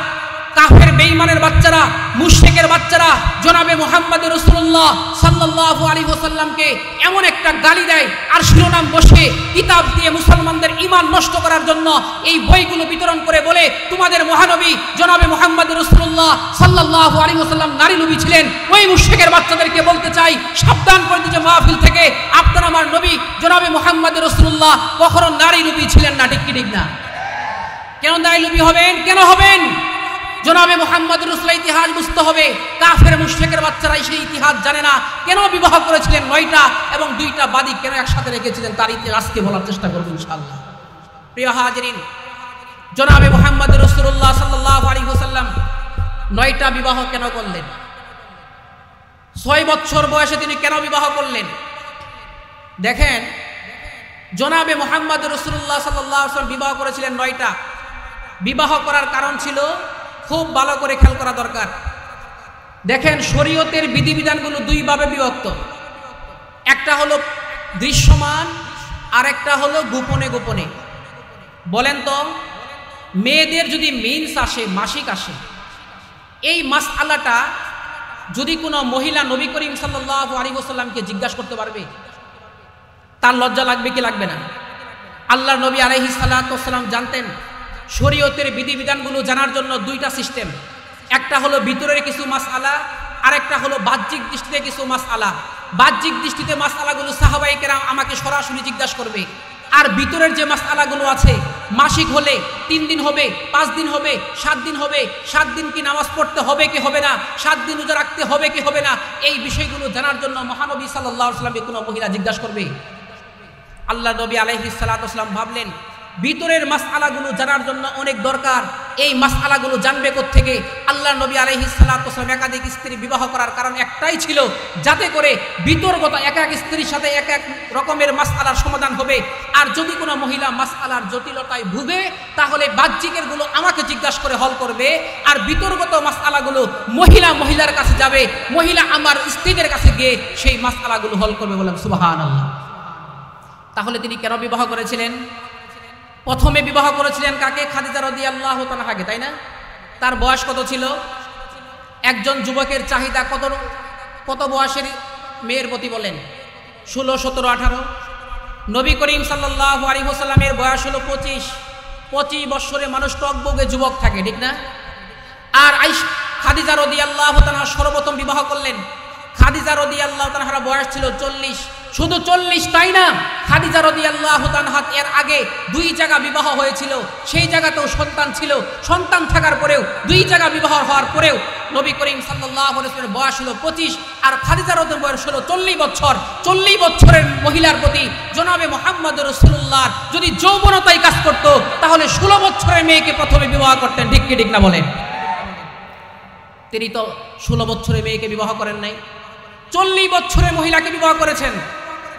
[SPEAKER 1] কাফের বেঈমানের বাচ্চারা, মুশরিকের বাচ্চারা জনাবে মুহাম্মদ রাসূলুল্লাহ সাল্লাল্লাহু আলাইহি ওয়াসাল্লামকে এমন একটা গালি দেয় আর শিরোনাম বসে কিতাব দিয়ে মুসলমানদের ঈমান নষ্ট করার জন্য এই বইগুলো বিতরণ করে বলে তোমাদের মহানবী জনাবে মুহাম্মদ রাসূলুল্লাহ সাল্লাল্লাহু আলাইহি ওয়াসাল্লাম নারী লোভী ছিলেন। ওই মুশরিকের বাচ্চাদেরকে বলতে চাই, সাবধান করে দিতে মাহফিল থেকে, আপনারা আমার নবী জনাবে মুহাম্মদ রাসূলুল্লাহ কখনো নারী লোভী ছিলেন না। ঠিক কি ঠিক না? কেন নারী লোভী হবেন? কেন হবেন? জনাবে মুহাম্মদ রাসূলের ইতিহাস বুঝতে হবে। কাফের মুশরিকের বাচ্চারা সেই ইতিহাস জানে না। কেন বিবাহ করেছিলেন 9টা এবং 2টা বাদী কেন একসাথে রেখেছিলেন, তার ইতিহাস আজকে বলার চেষ্টা করব ইনশাআল্লাহ। প্রিয় হাজিরিন, জনাবে মুহাম্মদ রাসূলুল্লাহ সাল্লাল্লাহু আলাইহি ওয়াসাল্লাম 9টা বিবাহ কেন করলেন? 6 বছর বয়সে তিনি কেন বিবাহ করলেন? দেখেন, জনাবে মুহাম্মদ রাসূলুল্লাহ সাল্লাল্লাহু আলাইহি ওয়াসাল্লাম বিবাহ করেছিলেন 9টা। বিবাহ করার কারণ ছিল, খুব ভালো করে খেয়াল করা দরকার। দেখেন, শরীয়তের বিধিবিধানগুলো 2 ভাবে বিভক্ত। একটা হলো দৃশ্যমান আর একটা হলো গোপনে গোপনে। বলেন তো, মেয়েদের যদি মেন্স আসে, মাসিক আসে, এই মাসআলাটা যদি কোনো মহিলা নবী করিম সাল্লাল্লাহু আলাইহি ওয়াসাল্লামকে জিজ্ঞাসা করতে পারবে? তার লজ্জা লাগবে কি লাগবে না? আল্লাহর নবী আলাইহিস সালাতু ওয়াস সালাম জানতেন শরীয়তের বিধিবিধানগুলো জানার জন্য 2টা সিস্টেম। একটা হলো ভিতরের কিছু মাসআলা, আর একটা হলো বাহ্যিক দৃষ্টিতে কিছু মাসআলা। বাহ্যিক দৃষ্টিতে মাসআলাগুলো সাহাবায়ে কেরাম আমাকে সরাসরি জিজ্ঞাসা করবে, আর ভিতরের যে মাসআলাগুলো আছে, মাসিক হলে 3 দিন হবে, 5 দিন হবে, 7 দিন হবে, 7 দিন কি নামাজ পড়তে হবে কি হবে না, 7 দিন রোজা রাখতে হবে কি হবে না, এই বিষয়গুলো জানার জন্য মহানবী সাল্লাল্লাহু আলাইহি ওয়াসাল্লামকে কোনো মহিলা জিজ্ঞাসা করবে? আল্লাহ নবী আলাইহিস সালাতু ওয়াস সালাম ভাবলেন ভিতরের মাসআলাগুলো জানার জন্য অনেক দরকার। এই মাসআলাগুলো জানবে কোত্থেকে? আল্লাহ নবী আলাইহিস সালাতু ওয়াস সালাম একাধিক স্ত্রী বিবাহ করার কারণ একটাই ছিল, যাতে করে বিতর্কতা এক এক স্ত্রীর সাথে এক এক রকমের মাসআলার সমাধান হবে। আর যদি কোনো মহিলা মাসআলার জটিলতায় ভুগে, তাহলে বাহ্যিকের গুলো আমাকে জিজ্ঞাসা করে হল করবে, আর বিতর্কত মাসআলাগুলো মহিলার কাছে যাবে, মহিলা আমার স্ত্রীদের কাছে গিয়ে সেই মাসআলাগুলো হল করবে। বলেন সুবহানাল্লাহ। তাহলে তিনি কেন বিবাহ করেছিলেন? প্রথমে বিবাহ করেছিলেন কাকে? খাদিজা রাদিয়াল্লাহু তাআলা আগে, তাই না? তার বয়স কত ছিল? একজন যুবকের চাহিদা কত বয়সের মেয়ের প্রতি বলেন? 16, 17, 18। নবী করিম সাল্লাল্লাহু আলাইহি ওয়াসাল্লামের বয়স হলো 25 বছরে মানুষ টকবগে যুবক থাকে, ঠিক না? আর খাদিজা রাদিয়াল্লাহু তাআলা সর্বপ্রথম বিবাহ করলেন। খাদিজা রাদিয়াল্লাহু তাআলার বয়স ছিল 40। শুধু 40 তাই না, খাদিজা রাদিয়াল্লাহু তাআলা এর আগে 2 জায়গা বিবাহ হয়েছিল, সেই জায়গাতেও সন্তান ছিল। সন্তান থাকার পরেও 2 জায়গা বিবাহ হওয়ার পরেও নবী করিম সাল্লাল্লাহু আলাইহি ওয়াসাল্লামের বয়স হলো 25 আর খাদিজা রাদিয়াল্লাহু বয়স হলো 40 বছর। 40 বছরের মহিলার প্রতি জনাবে মুহাম্মদ রাসূলুল্লাহ যদি যৌবনতাই কাজ করত, তাহলে 16 বছরের মেয়েকে প্রথমে বিবাহ করতেন। ঠিক কি ঠিক না বলেন? তিনি তো 16 বছরের মেয়েকে বিবাহ করেন নাই, 40 বছরের মহিলাকে বিবাহ করেছেন।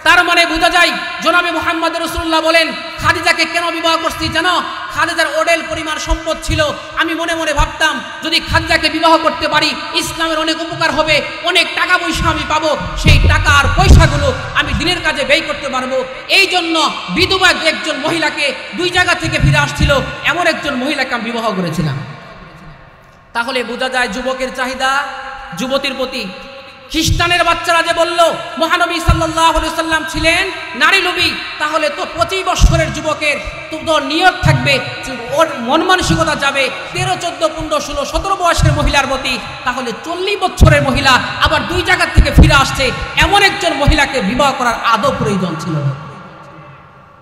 [SPEAKER 1] তার মানে বোঝা যায় জনাবে মুহাম্মদ রাসূলুল্লাহ বলেন খাদিজাকে কেন বিবাহ করছি জানো? খাদিজার ওডেল পরিমাণ সম্পদ ছিল। আমি মনে মনে ভাবতাম যদি খাদিজাকে বিবাহ করতে পারি ইসলামের অনেক উপকার হবে, অনেক টাকা পয়সা আমি পাবো, সেই টাকা আর পয়সাগুলো আমি দিনের কাজে ব্যয় করতে পারবো। এই জন্য বিধবা একজন মহিলাকে 2 জায়গা থেকে ফিরে আসছিল, এমন একজন মহিলাকে আমি বিবাহ করেছিলাম। তাহলে বোঝা যায় যুবকের চাহিদা যুবতীর প্রতি। খ্রিস্টানের বাচ্চারা যে বলল মহানবী সাল্লাল্লাহু আলাইহি ওয়াসাল্লাম ছিলেন নারী লোভী, তাহলে তো 25 বছরের যুবকের তো নিয়ত থাকবে, ওর মন মানসিকতা যাবে 13, 14, 15, 16, 17 বয়সের মহিলার প্রতি। তাহলে 40 বছরের মহিলা আবার 2 জায়গা থেকে ফিরে আসছে, এমন একজন মহিলাকে বিবাহ করার আদৌ প্রয়োজন ছিল না।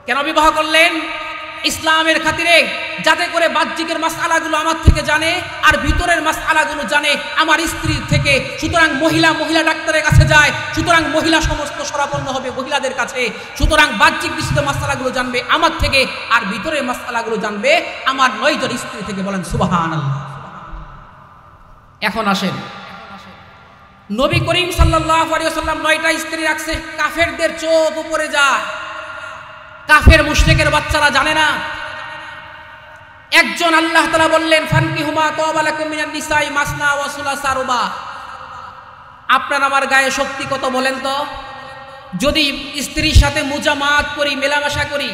[SPEAKER 1] কেন বিবাহ করলেন? ইসলামের খাতিরে, যাতে করে বাহ্যিকের মাসআলাগুলো আমার থেকে জানে আর ভিতরের মাসআলাগুলো জানে আমার স্ত্রী থেকে। সুতরাং মহিলা ডাক্তারের কাছে যায়, সুতরাং মহিলা সমস্ত শরাপন্ন হবে মহিলাদের কাছে। সুতরাং বাহ্যিক দৃষ্টিতে মাসআলাগুলো জানবে আমার থেকে, আর ভিতরের মাসআলাগুলো জানবে আমার 9 জন স্ত্রী থেকে। বলেন সুবহানাল্লাহ। এখন আসেন, নবী করিম সাল্লাল্লাহু আলাইহি ওয়াসাল্লাম 9টা স্ত্রী রাখছে, কাফেরদের চোখ উপরে যায়। কাফের মুশরিকের বাচ্চারা জানে না। একজন আল্লাহ তাআলা বললেন ফানকিহুমা তাওবা লাকুম মিনান নিসাই মাসনা ওয়া সুলাসা রুবা। আপনার আমার গায়ে শক্তি কত বলেন তো? যদি স্ত্রীর সাথে মুজামাত করি, মেলামেশা করি,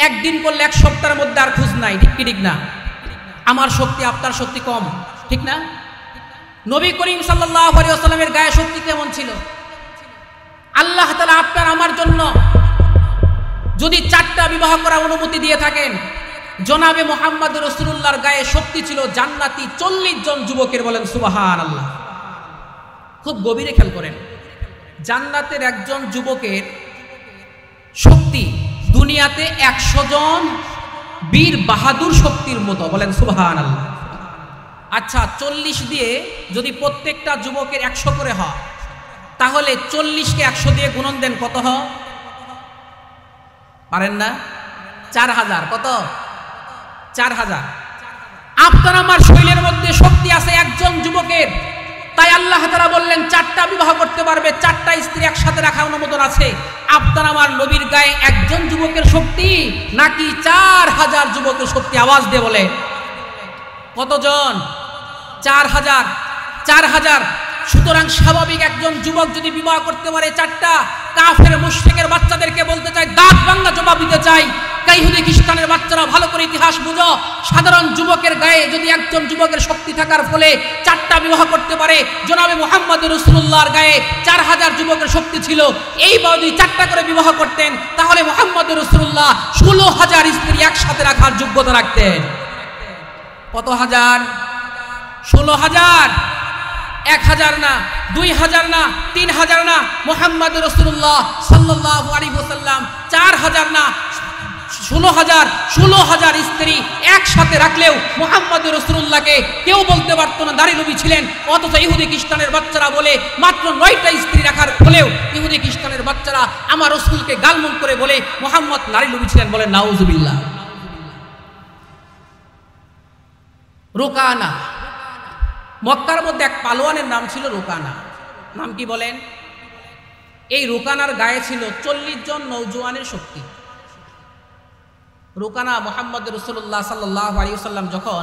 [SPEAKER 1] একদিন করলে এক সপ্তাহের মধ্যে আর খুঁজ নাই, ঠিক কি ঠিক না? আমার শক্তি আপনার শক্তি কম, ঠিক না? নবী করিম সাল্লাল্লাহু আলাইহি ওয়াসাল্লামের গায়ে শক্তি কেমন ছিল? আল্লাহ তাআলা আপনার আমার জন্য যদি 4টা বিবাহ করার অনুমতি দিয়ে থাকেন, জনাবে মুহাম্মদ রাসূলুল্লাহর গায়ে শক্তি ছিল জান্নাতি 40 জন যুবকের, বলেন সুবহানাল্লাহ। খুব গভীরে খেয়াল করেন, জান্নাতের একজন যুবকের শক্তি দুনিয়াতে 100 জন বীর বাহাদুর শক্তির মতো, বলেন সুবহানাল্লাহ। আচ্ছা, 40 দিয়ে যদি প্রত্যেকটা যুবকের 100 করে হয়, তাহলে 40কে 100 দিয়ে গুণন দেন, কত হয়? পারেন না? 4000। কত? 4000। আপনার আমার শরীরের মধ্যে শক্তি আছে একজন যুবকের, তাই আল্লাহ তাআলা বললেন 4টা বিবাহ করতে পারবে, 4টা স্ত্রী একসাথে রাখার অনুমোদন আছে। আপনার আমার নবীর গায়ে একজন যুবকের শক্তি নাকি 4000 যুবকের শক্তি? আওয়াজ দিয়ে বলে কতজন? 4000। 4000। সুতরাং স্বাভাবিক একজন যুবক যদি বিবাহ করতে পারে 4টা, কাফের মুশরিকের বাচ্চাদেরকে বলতে চাই, দাঁত ভাঙা জবাব দিতে চাই, ইহুদি খ্রিস্টানের বাচ্চারা ভালো করে ইতিহাস বুঝো। সাধারণ যুবকের গায়ে যদি একজন যুবকের শক্তি থাকার ফলে 4টা বিবাহ করতে পারে, জনাবে মুহাম্মদ রাসূলুল্লাহর গায়ে 4000 যুবকের শক্তি ছিল, এইবার যদি 4টা করে বিবাহ করতেন, তাহলে মুহাম্মদ রাসূলুল্লাহ 16000 স্ত্রী একসাথে রাখার যোগ্যতা রাখতেন। কত হাজার? 16000। 1000 না, 2000 না, 3000 না, মুহাম্মদ রাসূলুল্লাহ সাল্লাল্লাহু আলাইহি ওয়াসাল্লাম 4000 না, 16000 স্ত্রী একসাথে রাখলেও মুহাম্মদ রাসূলুল্লাহকে কেউ বলতে পারতো না দাড়ি নবী ছিলেন। অথচ ইহুদি খ্রিস্টানের বাচ্চারা বলে মাত্র 9টা স্ত্রী রাখার ফলেও ইহুদি খ্রিস্টানের বাচ্চারা আমার রাসূলকে গালমন্দ করে বলে মুহাম্মদ নারী নবী ছিলেন, বলে নাউজুবিল্লাহ। রুকানা, মক্কার মধ্যে এক পালোয়ানের নাম ছিল রুকানা। নাম কি বলেন? এই রুকানার গায়ে ছিল 40 জন নওজোয়ানের শক্তি। রুকানা মুহাম্মদ রাসূলুল্লাহ সাল্লাল্লাহু আলাইহি ওয়াসাল্লাম যখন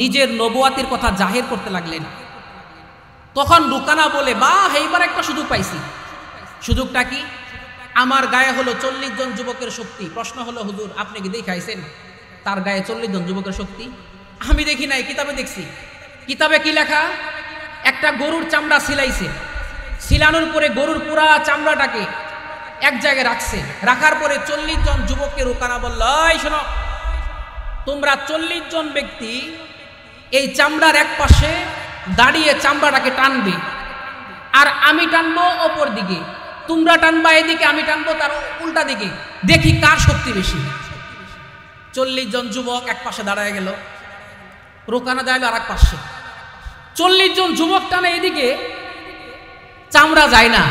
[SPEAKER 1] নিজের নবুয়াতের কথা জাহির করতে লাগলেন, তখন রুকানা বলে, বাহ, এইবার একটা সুযোগ পাইছি। সুযোগটা কি? আমার গায়ে হলো 40 জন যুবকের শক্তি। প্রশ্ন হলো, হুজুর আপনি কি দেখাইছেন তার গায়ে 40 জন যুবকের শক্তি? আমি দেখি নাই, কিতাবে দেখছি। কিতাবে কি লেখা? একটা গরুর চামড়া সিলাইছে, সিলানোর পরে গরুর পুরা চামড়াটাকে এক জায়গায় রাখছে, রাখার পরে 40 জন যুবককে রুকানা বলল, এই শোনো, তোমরা 40 জন ব্যক্তি এই চামড়ার এক পাশে দাঁড়িয়ে চামড়াটাকে টানবে, আর আমি টানবো অপর দিকে, তোমরা টানবা এদিকে, আমি টানবো তার উল্টা দিকে, দেখি কার শক্তি বেশি। 40 জন যুবক এক পাশে দাঁড়ায় গেল, রুকানা দাঁড়ালো আর এক পাশে। 40 জন যুবক টানে এদিকে, চামড়া যায় না।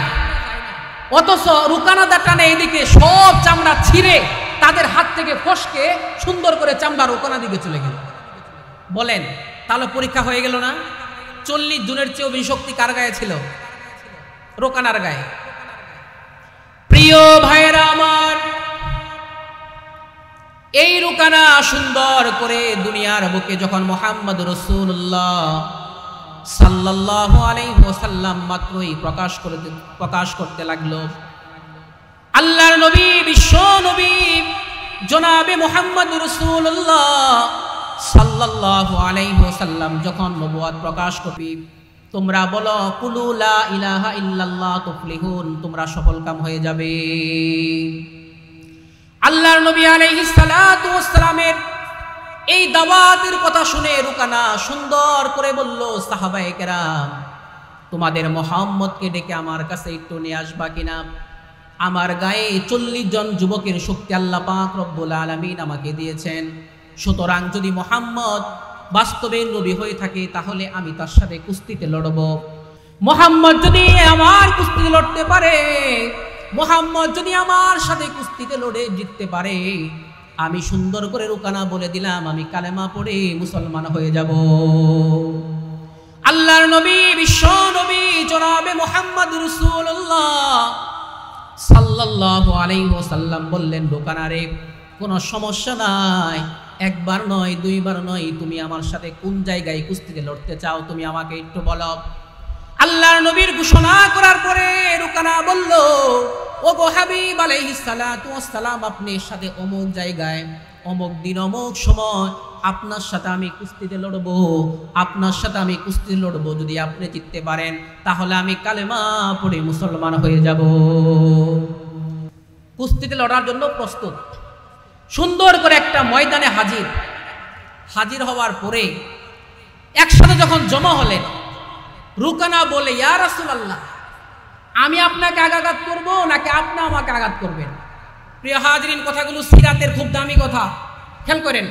[SPEAKER 1] অথচ রুকানা দা টানে এদিকে, সব চামড়া ছিঁড়ে তাদের হাত থেকে ফসকে সুন্দর করে চামড়া রুকানা দিকে চলে গেল। বলেন, তাহলে পরীক্ষা হয়ে গেল না? 40 জনের চেয়েও বেশি শক্তি কার গায়ে ছিল? রুকানার গায়ে। প্রিয় ভাইয়েরা আমার, এই রুকানা সুন্দর করে দুনিয়ার বুকে যখন মুহাম্মদ রাসূলুল্লাহ সাল্লাল্লাহু আলাইহি ওয়াসাল্লাম মাত্রই প্রকাশ করতে লাগলো, আল্লাহর নবী, বিশ্ব নবী জনাবে মুহাম্মদ রাসূলুল্লাহ সাল্লাল্লাহু আলাইহি ওয়াসাল্লাম যখন নবুয়ত প্রকাশ করবে, তোমরা বলো কুলু লা ইলাহা ইল্লাল্লাহ তুফলিহুন, তোমরা সফলকাম হয়ে যাবে। আল্লাহর নবী আলাইহিস সালাতু ওয়াস সালামের এই দাওয়াতের কথা শুনে রুকানা সুন্দর করে বলল, সাহাবায়ে কেরাম, তোমাদের মুহাম্মদকে ডেকে আমার কাছে একটু নিয়ে আসবা কিনা? আমার গায়ে 40 জন যুবকের শক্তি আল্লাহ পাক রব্বুল আলামিন আমাকে দিয়েছেন। সুতরাং যদি মুহাম্মদ বাস্তবে নবী হয়ে থাকে, তাহলে আমি তার সাথে কুস্তিতে লড়ব। মুহাম্মদ যদি আমার কুস্তিতে লড়তে পারে, মুহাম্মদ যদি আমার সাথে কুস্তিতে লড়ে জিততে পারে, আমি সুন্দর করে রুকানা বলে দিলাম, আমি কালেমা পড়ে মুসলমান হয়ে যাব। আল্লাহর নবী, বিশ্ব নবী জনাবে মুহাম্মদ রাসূলুল্লাহ সাল্লাল্লাহু আলাইহি ওয়াসাল্লাম বললেন, রুকানা রে, কোনো সমস্যা নাই, একবার নয় দুইবার নয়, তুমি আমার সাথে কোন জায়গায় কুস্তিতে লড়তে চাও তুমি আমাকে একটু বলো। আল্লাহর নবীর ঘোষণা করার পরে রুকানা বলল, ও গো হাবিব আলাইহিস সালাতু ওয়াস সালাম, আপনি সাথে অমুক জায়গায় অমুক দিন অমুক সময় আপনার সাথে আমি কুস্তিতে লড়বো, আপনার সাথে আমি কুস্তি লড়বো, যদি আপনি জিততে পারেন তাহলে আমি কালেমা পড়ে মুসলমান হয়ে যাব। কুস্তিতে লড়ার জন্য প্রস্তুত, সুন্দর করে একটা ময়দানে হাজির হওয়ার পরে একসাথে যখন জমা হলেন, রুকানা বলে, ইয়া রাসূলুল্লাহ, আমি আপনাকে আঘাত করব নাকি আপনি আমাকে আঘাত করবেন? প্রিয় হাজিরিন, কথাগুলো সিরাতের খুব দামি কথা, খেয়াল করেন।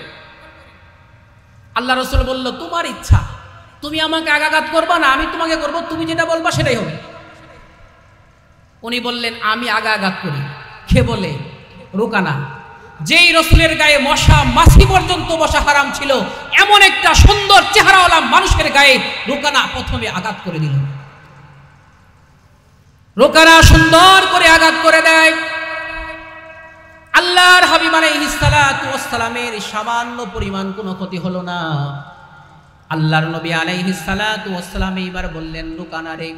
[SPEAKER 1] আল্লাহ রাসূল বলল, তোমার ইচ্ছা, তুমি আমাকে আঘাত করবা না আমি তোমাকে করব, তুমি যেটা বলবা সেটাই হবে। উনি বললেন, আমি আঘাত করি। কে বলে? রুকানা। যেই রসুলের গায়ে মশা মাছি পর্যন্ত বসা হারাম ছিল, এমন একটা সুন্দর চেহারাওয়ালা মানুষের গায়ে রুকানা প্রথমে আঘাত করে দিল। রুকানা সুন্দর করে আঘাত করে দেয়। আল্লাহর হাবিব আলাইহিস সালাতু ওয়াস সালামের সামান্য পরিমাণ কোনো ক্ষতি হলো না। আল্লাহর নবী আলাইহিস সালাতু ওয়াস সালাম এইবার বললেন, রুকানা রে,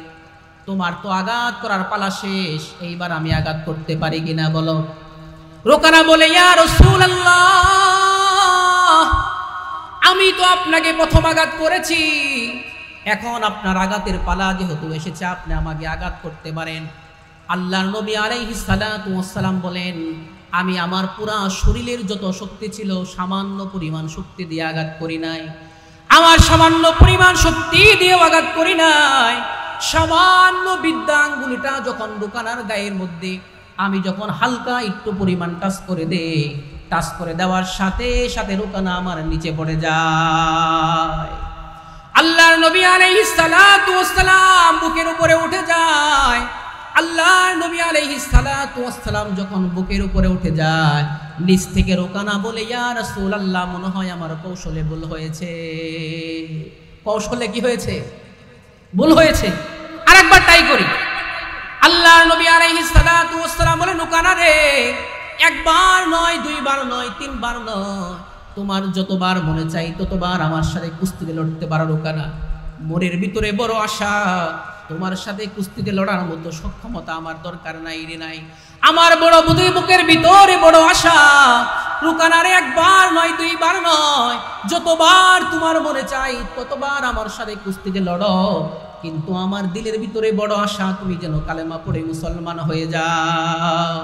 [SPEAKER 1] তোমার তো আঘাত করার পালা শেষ, এইবার আমি আঘাত করতে পারি কিনা বলো। রুকানা বলে, ইয়া রাসূলুল্লাহ, আমি তো আপনাকে প্রথম আঘাত করেছি, এখন আপনার আঘাতের পালা যেহেতু এসেছে, আপনি আমাকে আঘাত করতে পারেন। আল্লাহর নবী আলাইহিস সালাতু ওয়াস সালাম বলেন, আমি আমার পুরা শরীরের যত শক্তি ছিল সামান্য পরিমাণ শক্তি দিয়ে আঘাত করি নাই, আমার সামান্য পরিমাণ শক্তি দিয়ে আঘাত করি নাই। সামান্য বিদ্যাঙ্গুলিটা যখন রুকানার গায়ের মধ্যে আমি যখন হালকা একটু পরিমাণ টাচ করে দেই, টাচ করে দেওয়ার সাথে সাথে রুকানা আমার নিচে পড়ে যায়। আল্লাহর নবী আলাইহিস সালাতু ওয়াস সালাম বুকের উপরে উঠে যায়। আল্লাহর নবী আলাইহিস সালাতু ওয়াস সালাম যখন বুকের উপরে উঠে যায়, নিচ থেকে রুকানা বলে, ইয়া রাসূলুল্লাহ, মনে হয় আমার কৌশলে ভুল হয়েছে। কৌশলে কি হয়েছে? ভুল হয়েছে, আরেকবার ট্রাই করি। আল্লাহর নবী আলাইহিস সালাতু ওয়াস সালাম বলে, রুকানা রে, একবার নয় দুইবার নয় তিনবার নয়, তোমার যতবার মনে চাই ততবার আমার সাথে কুস্তিতে লড়তে পারো রুকানা। মনের ভিতরে বড় আশা, তোমার সাথে কুস্তিতে লড়ার মতো সক্ষমতা আমার দরকার নাই রে নাই। আমার বড় বুকের ভিতরে বড় আশা, রুকানারে, একবার নয় দুইবার নয়, যতবার তোমার মনে চাই ততবার আমার সাথে কুস্তিতে লড়ো, কিন্তু আমার দিলের ভিতরে বড় আশা, তুমি যেন কালেমা পড়ে মুসলমান হয়ে যাও।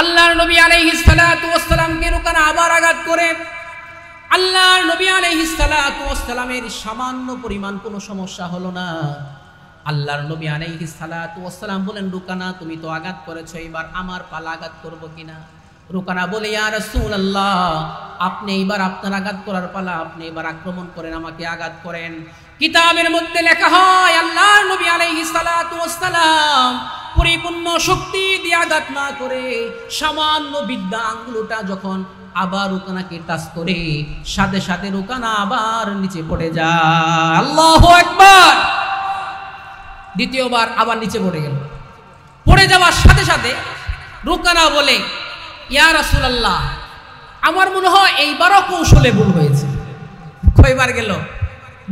[SPEAKER 1] আল্লাহর নবী আলাইহিস সালাতু ওয়াস সালামকে রুকানা আবার আঘাত করে। আল্লাহর নবী আলাইহিস সালাতু ওয়াস সালামের সামান্য পরিমাণ কোনো সমস্যা হলো না। আল্লাহর নবী আলাইহিস সালাতু ওয়াস সালাম বলেন, রুকানা, তুমি তো আঘাত করেছো, এবার আমার পালা আঘাত করব কিনা? রুকানা বলে, ইয়া রাসূলুল্লাহ, আপনি এবার আপনার আঘাত করার পালা, আপনি এবার আক্রমণ করেন, আমাকে আঘাত করেন। কিতাবের মধ্যে লেখা হয়, আল্লাহর নবী আলাইহিস সালাতু ওয়াস সালাম পরিপূর্ণ শক্তি দিয়ে আঘাত না করে সামান্য বিদ্যা আঙ্গুলটা যখন আবার রুকানাকে টাচ করে, সাথে সাথে রুকানা আবার নিচে পড়ে যায়। আল্লাহু আকবার। দ্বিতীয়বার আবার নিচে পড়ে গেল। পড়ে যাওয়ার সাথে সাথে রুকানা বলে, ইয়া রাসূলুল্লাহ, আমার মনে হয় এইবারও কৌশলে ভুল হয়েছে। কয়বার গেল?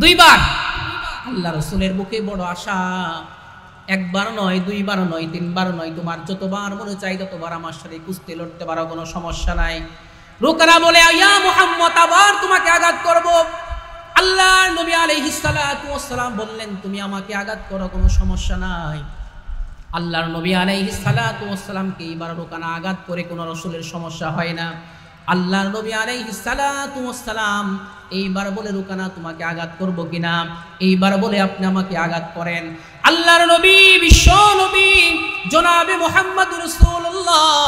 [SPEAKER 1] দুইবার। আল্লাহ রাসূলের বুকে বড় আশা, একবার নয় দুইবার নয় তিনবার নয়, তোমার যতবার মনে চাই ততবার আমার সাথে কুস্তি লড়তে পারো, কোনো সমস্যা নাই। রুকানা বলে, ইয়া মুহাম্মদ, আবার তোমাকে আঘাত করব। আল্লাহর নবী আলাইহিস সালাতু ওয়াস সালাম বললেন, তুমি আমাকে আঘাত করো, কোনো সমস্যা নাই। আল্লাহর নবী আলাইহিস সালাতু ওয়াস সালামকে এইবার রুকানা আঘাত করে কোনো রাসূলের সমস্যা হয় না। আল্লাহর নবী আলাইহিস সালাতু ওয়াস সালাম এইবার বলে, রুকানা, তোমাকে আঘাত করব কিনা? এইবার বলে, আপনি আমাকে আঘাত করেন। আল্লাহর নবী, বিশ্ব নবী জনাবে মুহাম্মদুর রাসূলুল্লাহ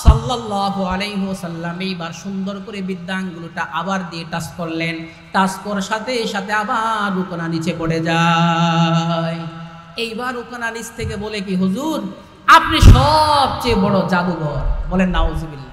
[SPEAKER 1] সাল্লাল্লাহু আলাইহি ওয়াসাল্লাম এইবার সুন্দর করে বিদ্যাঙ্গুলটা আবার দিয়ে টাচ করলেন। টাচ করার সাথে সাথে আবার রুকানা নিচে পড়ে যায়। এইবার রুকানা নিচ থেকে বলে, কি হুজুর, আপনি সবচেয়ে বড় জাদুঘর। বলেন নাউজুবিল্লাহ।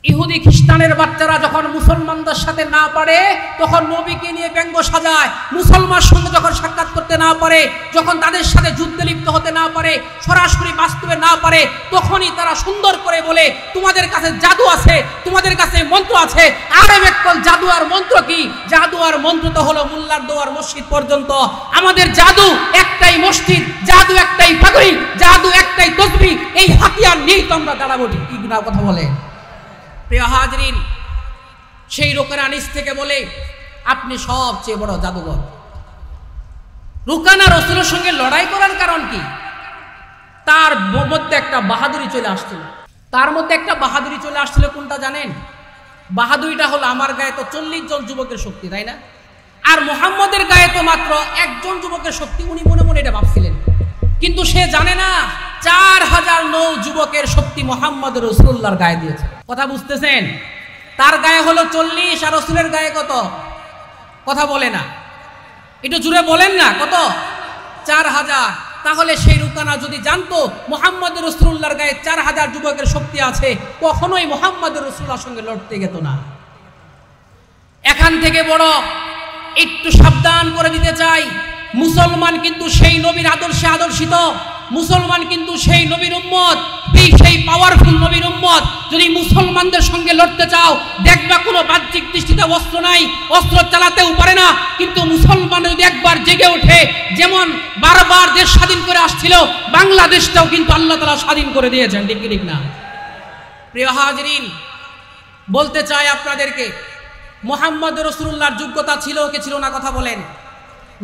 [SPEAKER 1] ইহুদি খ্রিস্টানের বাচ্চারা যখন মুসলমানদের সাথে না পারে তখন নবীকে নিয়ে ব্যঙ্গ সাজায়, মুসলমান সঙ্গে যখন সাক্ষাৎ করতে না পারে, যখন তাদের সাথে যুদ্ধে লিপ্ত হতে না পারে, সরাসরি বাস্তবে না পারে, তখনই তারা সুন্দর করে বলে তোমাদের কাছে জাদু আছে, তোমাদের কাছে মন্ত্র আছে। আরে বেকল জাদু আর মন্ত্র কি? জাদু আর মন্ত্র তো হলো মোল্লার দোয়ার মসজিদ পর্যন্ত। আমাদের জাদু একটাই মসজিদ, জাদু একটাই পাগড়ি, জাদু একটাই তসবিহ। এই হাতিয়ার নিয়েই তো আমরা দাঁড়াবো, ঠিক না কথা বলে? প্রিয় হাজরিন, সেই রুকানা নিজ থেকে বলে আপনি সবচেয়ে বড় জাদুঘর। রুকানা রাসূলের সঙ্গে লড়াই করার কারণ কি? তার মধ্যে একটা বাহাদুরি চলে আসছিল। তার মধ্যে একটা বাহাদুরি চলে আসছিল, কোনটা জানেন? বাহাদুরিটা হলো আমার গায়ে তো 40 জন যুবকের শক্তি, তাই না? আর মুহাম্মদের গায়ে তো মাত্র একজন যুবকের শক্তি। উনি মনে মনে এটা ভাবছিলেন, কিন্তু সে জানে না 4000 নৌ যুবকের শক্তি মুহাম্মদ রাসূলুল্লাহর গায়ে দিয়েছে। কথা বুঝতেছেন? তার গায়ে হলো 40 আর রাসূলের গায়ে কত? কথা বলে না, একটু জুড়ে বলেন না, কত? 4000। তাহলে সেই রুকানা যদি জানতো মুহাম্মদ রাসূলুল্লাহর গায়ে 4000 যুবকের শক্তি আছে, কখনোই মুহাম্মদ রাসূলুল্লাহর সঙ্গে লড়তে যেত না। এখান থেকে বড় একটু সাবধান করে দিতে চাই, মুসলমান কিন্তু সেই নবীর আদর্শে আদর্শিত, মুসলমান কিন্তু সেই নবীর উম্মত, সেই পাওয়ারফুল নবীর উম্মত। যদি মুসলমানদের সঙ্গে লড়তে চাও, দেখবা কোনো বাহ্যিক দৃষ্টিতে অস্ত্র নাই, অস্ত্র চালাতেও পারে না, কিন্তু মুসলমান যদি একবার জেগে ওঠে, যেমন বারবার দেশ স্বাধীন করে আসছিল, বাংলাদেশটাও কিন্তু আল্লাহ তাআলা স্বাধীন করে দিয়েছেন, ঠিক না? প্রিয় হাজরিন, বলতে চাই আপনাদেরকে, মুহাম্মদ রাসূলুল্লাহর যোগ্যতা ছিল কি ছিল না? কথা বলেন।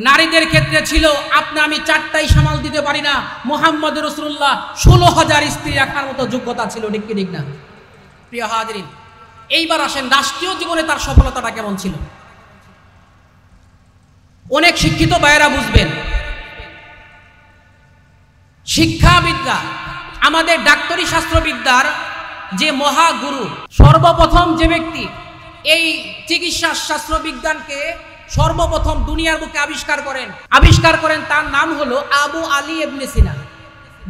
[SPEAKER 1] নারীদের ক্ষেত্রে ছিল, আপনি আমি 4টাই সামাল দিতে পারি না, মুহাম্মদ রাসূলুল্লাহ 16,000 স্ত্রী রাখার মতো যোগ্যতা ছিল, ঠিক না? প্রিয় হাজরিন, এইবার আসেন রাষ্ট্রীয় জীবনে তার সফলতাটা কেমন ছিল। অনেক শিক্ষিত ভাইয়েরা বুঝবেন, শিক্ষাবিদ্যা, আমাদের ডাক্তারি শাস্ত্রবিদ্যার যে মহাগুরু, সর্বপ্রথম যে ব্যক্তি এই চিকিৎসা শাস্ত্র বিজ্ঞানকে সর্বপ্রথম দুনিয়ার বুকে আবিষ্কার করেন, তার নাম হলো আবু আলী ইবনে সিনা।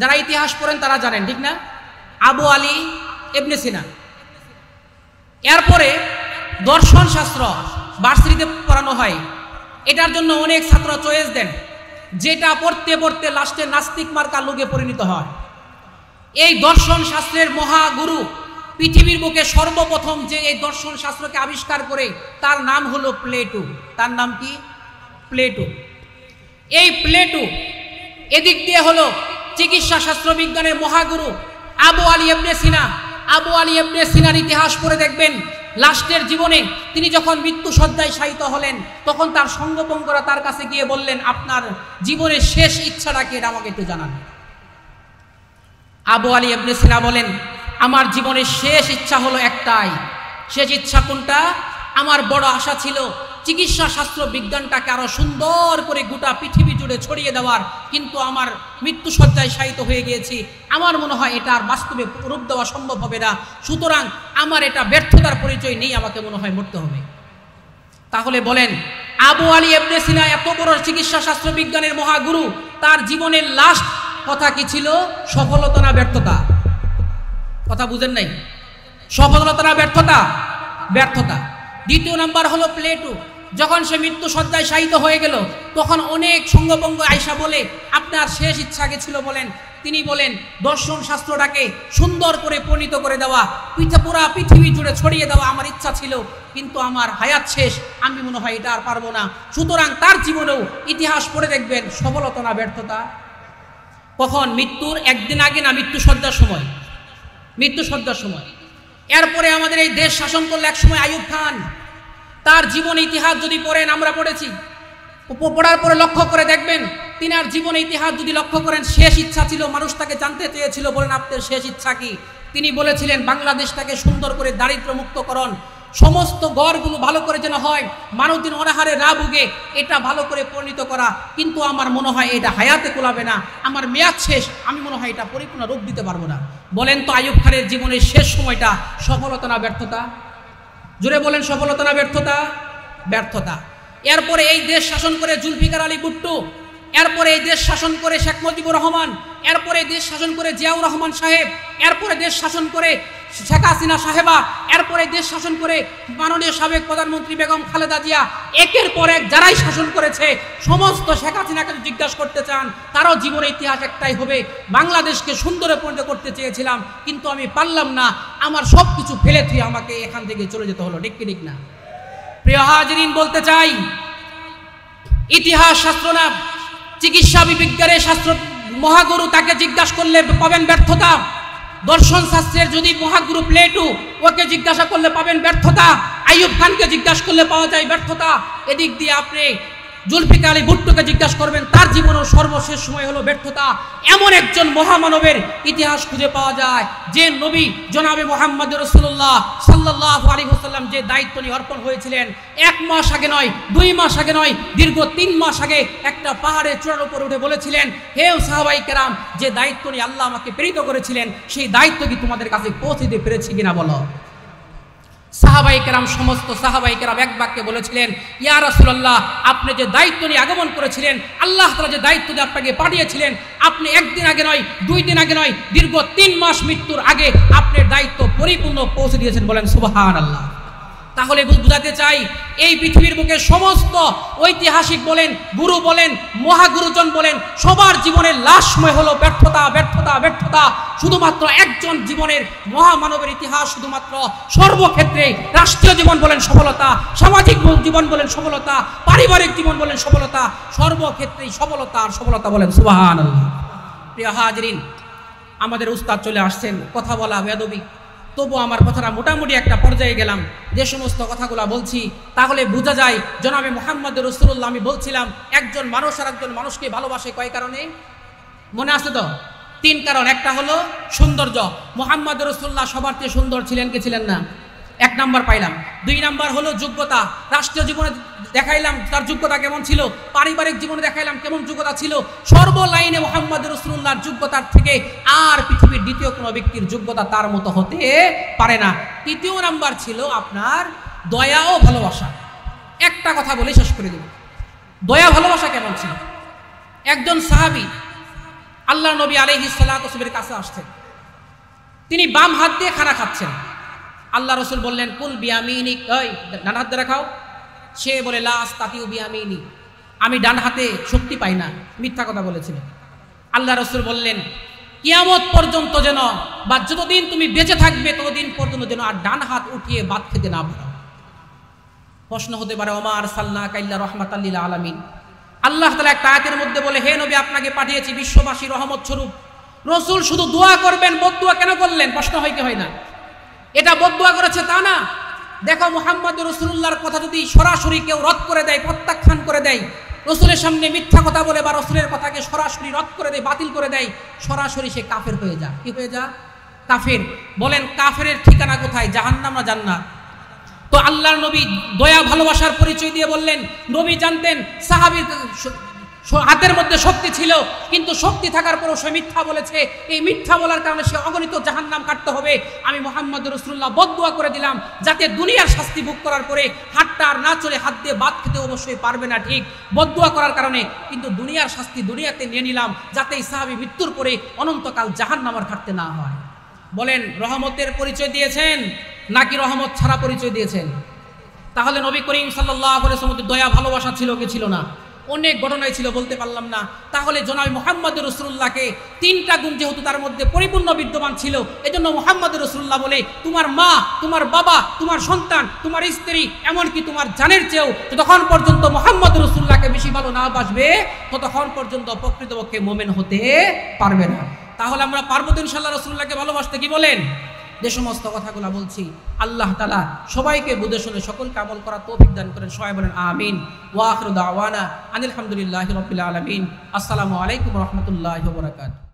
[SPEAKER 1] যারা ইতিহাস পড়েন তারা জানেন, ঠিক না? আবু আলী ইবনে সিনা। এরপরে দর্শন শাস্ত্র ভার্সিটিতে পড়ানো হয়, এটার জন্য অনেক ছাত্র চয়েস দেন, যেটা পড়তে পড়তে লাস্টে নাস্তিক মার্কা লোকে পরিণত হয়। এই দর্শন শাস্ত্রের মহাগুরু, পৃথিবীর বুকে সর্বপ্রথম যে এই দর্শন শাস্ত্রকে আবিষ্কার করে, তার নাম হলো প্লেটো। তার নাম কি? প্লেটো। এই প্লেটো এদিক দিয়ে হলো চিকিৎসা শাস্ত্র বিজ্ঞানের মহাগুরু আবু আলী ইবনে সিনা। আবু আলী ইবনে সিনার ইতিহাস পড়ে দেখবেন, লাস্টের জীবনে তিনি যখন মৃত্যু শয্যায় শায়িত হলেন, তখন তার সঙ্গপঙ্গরা তার কাছে গিয়ে বললেন, আপনার জীবনের শেষ ইচ্ছাটা কি, এটা আমাকে একটু জানান। আবু আলী ইবনে সিনা বলেন, আমার জীবনের শেষ ইচ্ছা হলো একটাই। শেষ ইচ্ছা কোনটা? আমার বড় আশা ছিল চিকিৎসা শাস্ত্র বিজ্ঞানটাকে আরো সুন্দর করে গোটা পৃথিবী জুড়ে ছড়িয়ে দেওয়ার, কিন্তু আমার মৃত্যু শয্যায় শায়িত হয়ে গিয়েছি, আমার মনে হয় এটা আর বাস্তবে রূপ দেওয়া সম্ভব হবে না, সুতরাং আমার এটা ব্যর্থতার পরিচয় নেই, আমাকে মনে হয় মরতে হবে। তাহলে বলেন, আবু আলী ইবনে সিনা এত বড় চিকিৎসা শাস্ত্র বিজ্ঞানের মহাগুরু, তার জীবনের লাস্ট কথা কি ছিল? সফলতা না ব্যর্থতা? কথা বুঝেন নাই? সফলতা না ব্যর্থতা? ব্যর্থতা। দ্বিতীয় নাম্বার হলো প্লেটো। যখন সে মৃত্যু শয্যায় শায়িত হয়ে গেল, তখন অনেক সঙ্গবঙ্গ আয়সা বলে, আপনার শেষ ইচ্ছা কি ছিল বলেন? তিনি বলেন, দর্শন শাস্ত্রটাকে সুন্দর করে পরিণত করে দেওয়া, পুরা পৃথিবী জুড়ে ছড়িয়ে দেওয়া আমার ইচ্ছা ছিল, কিন্তু আমার হায়াত শেষ, আমি মনে হয় এটা আর পারবো না। সুতরাং তার জীবনেও ইতিহাস পড়ে দেখবেন, সফলতা না ব্যর্থতা? কখন? মৃত্যুর একদিন আগে না, মৃত্যু শয্যার সময়। মৃত্যু শয্যার সময়। এরপরে আমাদের এই দেশ শাসন করলে এক সময় আইয়ুব খান। তার জীবন ইতিহাস যদি পড়েন, আমরা পড়েছি, পড়ার পরে লক্ষ্য করে দেখবেন, তিনার জীবন ইতিহাস যদি লক্ষ্য করেন, শেষ ইচ্ছা ছিল, মানুষ তাকে জানতে চেয়েছিল, বলেন আপনার শেষ ইচ্ছা কি? তিনি বলেছিলেন, বাংলাদেশটাকে সুন্দর করে দারিদ্র মুক্তকরণ, সমস্ত গড়গুলো ভালো করে যেন হয়, মানুষ দিন অনাহারে না ভুগে, এটা ভালো করে পরিণত করা, কিন্তু আমার মনে হয় এটা হায়াতে কোলাবে না, আমার মেয়াদ শেষ, আমি মনে হয় এটা পরিপূর্ণ রূপ দিতে পারবো না। বলেন তো, আইয়ুব খানের জীবনের শেষ সময়টা সফলতা না ব্যর্থতা? জোরে বলেন, সফলতা না ব্যর্থতা? ব্যর্থতা। এরপরে এই দেশ শাসন করে জুলফিকার আলী ভুট্টো, এরপরে এই দেশ শাসন করে শেখ মুজিবুর রহমান, এরপরে দেশ শাসন করে জিয়াউর রহমান সাহেব, এরপরে দেশ শাসন করে শেখ হাসিনা সাহেবা, এরপরে দেশ শাসন করে মাননীয় সাবেক প্রধানমন্ত্রী বেগম খালেদা জিয়া, একের পর এক যারাই শাসন করেছে সমস্ত শেখ হাসিনাকে জিজ্ঞাসা করতে চান, তারও জীবনের ইতিহাস একটাই হবে, বাংলাদেশকে সুন্দরে পরিণত করতে চেয়েছিলাম কিন্তু আমি পারলাম না, আমার সব কিছু ফেলে থুয়ে আমাকে এখান থেকে চলে যেতে হলো। ঠিক কি ঠিক না? প্রিয় হাজিরিন, বলতে চাই ইতিহাস শাস্ত্র না, চিকিৎসা বিজ্ঞানের শাস্ত্র মহাগুরু, তাকে জিজ্ঞাসা করলে পাবেন ব্যর্থতা। দর্শন শাস্ত্রের যদি মহাগুরু প্লেটু, ওকে জিজ্ঞাসা করলে পাবেন ব্যর্থতা। আইয়ুব খানকে জিজ্ঞাসা করলে পাওয়া যায় ব্যর্থতা। এদিক দিয়ে আপনি জুলফিকার আলী ভুট্টোকে জিজ্ঞাসা করবেন, তার জীবনের সর্বশেষ সময় হলো ব্যর্থতা। এমন একজন মহামানবের ইতিহাস খুঁজে পাওয়া যায় যে নবী জনাবে মুহাম্মদ রাসূলুল্লাহ সাল্লাল্লাহু আলাইহি ওয়াসাল্লাম যে দায়িত্ব নিয়ে অর্পণ হয়েছিলেন, 1 মাস আগে নয়, 2 মাস আগে নয়, দীর্ঘ 3 মাস আগে একটা পাহাড়ের চূড়ার উপর উঠে বলেছিলেন, হে সাহাবাই কেরাম, যে দায়িত্ব নিয়ে আল্লাহ আমাকে প্রেরিত করেছিলেন সেই দায়িত্ব কি তোমাদের কাছে পৌঁছে দিতে পেরেছি কিনা বলো। সাহাবাই কেরাম, সমস্ত সাহাবাই কেরাম এক বাক্যে বলেছিলেন, ইয়া রাসূলুল্লাহ, আপনি যে দায়িত্ব নিয়ে আগমন করেছিলেন, আল্লাহ তাআলা যে দায়িত্ব দিয়ে আপনাকে পাঠিয়েছিলেন, আপনি একদিন আগে নয়, 2 দিন আগে নয়, দীর্ঘ 3 মাস মৃত্যুর আগে আপনার দায়িত্ব পরিপূর্ণ পৌঁছে দিয়েছেন। বলেন সুবহানাল্লাহ। তাহলে বুঝাতে চাই, এই পৃথিবীর বুকে সমস্ত ঐতিহাসিক বলেন, গুরু বলেন, মহাগুরুজন বলেন, সবার জীবনের লাশ সময় হলো ব্যর্থতা, ব্যর্থতা, ব্যর্থতা। শুধুমাত্র একজন জীবনের মহামানবের ইতিহাস, শুধুমাত্র সর্বক্ষেত্রে, রাষ্ট্রীয় জীবন বলেন সফলতা, সামাজিক জীবন বলেন সফলতা, পারিবারিক জীবন বলেন সফলতা, সর্বক্ষেত্রেই সফলতা আর সফলতা। বলেন সুবহানাল্লাহ। প্রিয় হাজিরিন, আমাদের উস্তাদ চলে আসছেন, কথা বলা বেয়াদবি, তবু আমার কথাটা মোটামুটি একটা পর্যায়ে গেলাম। যে সমস্ত কথাগুলো বলছি তাহলে বোঝা যায় জনাবে মুহাম্মদ রাসূলুল্লাহ, আমি বলছিলাম একজন মানুষ আর একজন মানুষকে ভালোবাসে কয় কারণে, মনে আছে তো? 3 কারণ। একটা হলো সৌন্দর্য। মুহাম্মদ রাসূলুল্লাহ সবার চেয়ে সুন্দর ছিলেন কি ছিলেন না? 1 নাম্বার পাইলাম। 2 নাম্বার হলো যোগ্যতা। রাষ্ট্রীয় জীবনে দেখাইলাম তার যোগ্যতা কেমন ছিল, পারিবারিক জীবনে দেখাইলাম কেমন যোগ্যতা ছিল। সর্বলাইনে মুহাম্মদ রাসূলুল্লাহর যোগ্যতার থেকে আর পৃথিবীর দ্বিতীয় কোনো ব্যক্তির যোগ্যতা তার মতো হতে পারে না। 3য় নাম্বার ছিল আপনার দয়া ও ভালোবাসা। একটা কথা বলে শেষ করে দেব, দয়া ভালোবাসা কেমন ছিল। একজন সাহাবী আল্লাহ নবী আলাইহিস সালাতু ওয়াস সালামের কাছে আসছেন, তিনি বাম হাত দিয়ে খানা খাচ্ছেন। আল্লাহ রসুল বললেন, কুল বিয়ামিনিক, ওই ডান হাত দিয়ে খাও। সে বলে, লা আস্তাতিউ বিয়ামিনি, আমি ডান হাতে শক্তি পাই না, মিথ্যা কথা বলেছিল। আল্লাহ রসুল বললেন, কিয়ামত পর্যন্ত যেন, বা যতদিন তুমি বেঁচে থাকবে ততদিন পর্যন্ত যেন আর ডান হাত উঠিয়ে ভাত খেতে না পারো। প্রশ্ন হতে পারে, ওমা আরসালনাকা ইল্লা রাহমাতাল লিল আলামিন। আল্লাহ তাআলা একটা আয়াতের মধ্যে বলে, হে নবী, আপনাকে পাঠিয়েছি বিশ্ববাসী রহমত স্বরূপ। রসুল শুধু দোয়া করবেন, বদদুয়া কেন করলেন? প্রশ্ন হয় কি হয় না? এটা বদদুয়া করেছে তা না। দেখো, মুহাম্মদ রাসূলুল্লাহর কথা যদি সরাসরি কেউ রদ করে দেয়, প্রত্যাখ্যান করে দেয়, রসুলের সামনে মিথ্যা কথা বলে বা রসুলের কথাকে সরাসরি রদ করে দেয়, বাতিল করে দেয়, সরাসরি সে কাফের হয়ে যায়। কি হয়ে যায়? কাফের। বলেন, কাফেরের ঠিকানা কোথায়? জাহান্নাম না জান্নাত? তো আল্লাহর নবী দয়া ভালোবাসার পরিচয় দিয়ে বললেন, নবী জানতেন সাহাবীর হাতের মধ্যে শক্তি ছিল, কিন্তু শক্তি থাকার পরও সে মিথ্যা বলেছে। এই মিথ্যা বলার কারণে সে অগণিত জাহান্নাম কাটতে হবে। আমি মুহাম্মদ রাসূলুল্লাহ বদদুয়া করে দিলাম, যাতে দুনিয়ার শাস্তি ভোগ করার পরে হাতটা আর না চলে, হাত দিয়ে ভাত খেতে অবশ্যই পারবে না, ঠিক বদদুয়া করার কারণে, কিন্তু দুনিয়ার শাস্তি দুনিয়াতে নিয়ে নিলাম, যাতে এই সাহাবী মৃত্যুর পরে অনন্তকাল জাহান্নামের কাটতে না হয়। বলেন, রহমতের পরিচয় দিয়েছেন নাকি রহমত ছাড়া পরিচয় দিয়েছেন? তাহলে নবী করিম সাল্লাল্লাহু আলাইহি ওয়াসাল্লামের দয়া ভালোবাসা ছিল কি ছিল না? অনেক ঘটনায় ছিল, বলতে পারলাম না। তাহলে জনাব মুহাম্মদ রাসূলুল্লাহকে 3টা গুণ যেহেতু তার মধ্যে পরিপূর্ণ বিদ্যমান ছিল, এজন্য মুহাম্মদ রাসূলুল্লাহ বলে, তোমার মা, তোমার বাবা, তোমার সন্তান, তোমার স্ত্রী, এমনকি তোমার জানের চেয়েও যতক্ষণ পর্যন্ত মুহাম্মদ রাসূলুল্লাহকে বেশি ভালো না বাসবে, ততক্ষণ পর্যন্ত প্রকৃতপক্ষে মুমিন হতে পারবে না। তাহলে আমরা পারবো তো ইনশাআল্লাহ রাসূলুল্লাহকে ভালোবাসতে? কি বলেন? যে সমস্ত কথাগুলো বলছি, আল্লাহ তাআলা সবাইকে বুঝে শুনে সকলকে আমল করার তৌফিক দান করেন। সবাই বলেন আমিন। ওয়া আখিরু দাওয়ানা আনিল হামদুলিল্লাহি রাব্বিল আলামিন। আসসালামু আলাইকুম ওয়া রাহমাতুল্লাহি ওয়া বারাকাতুহু।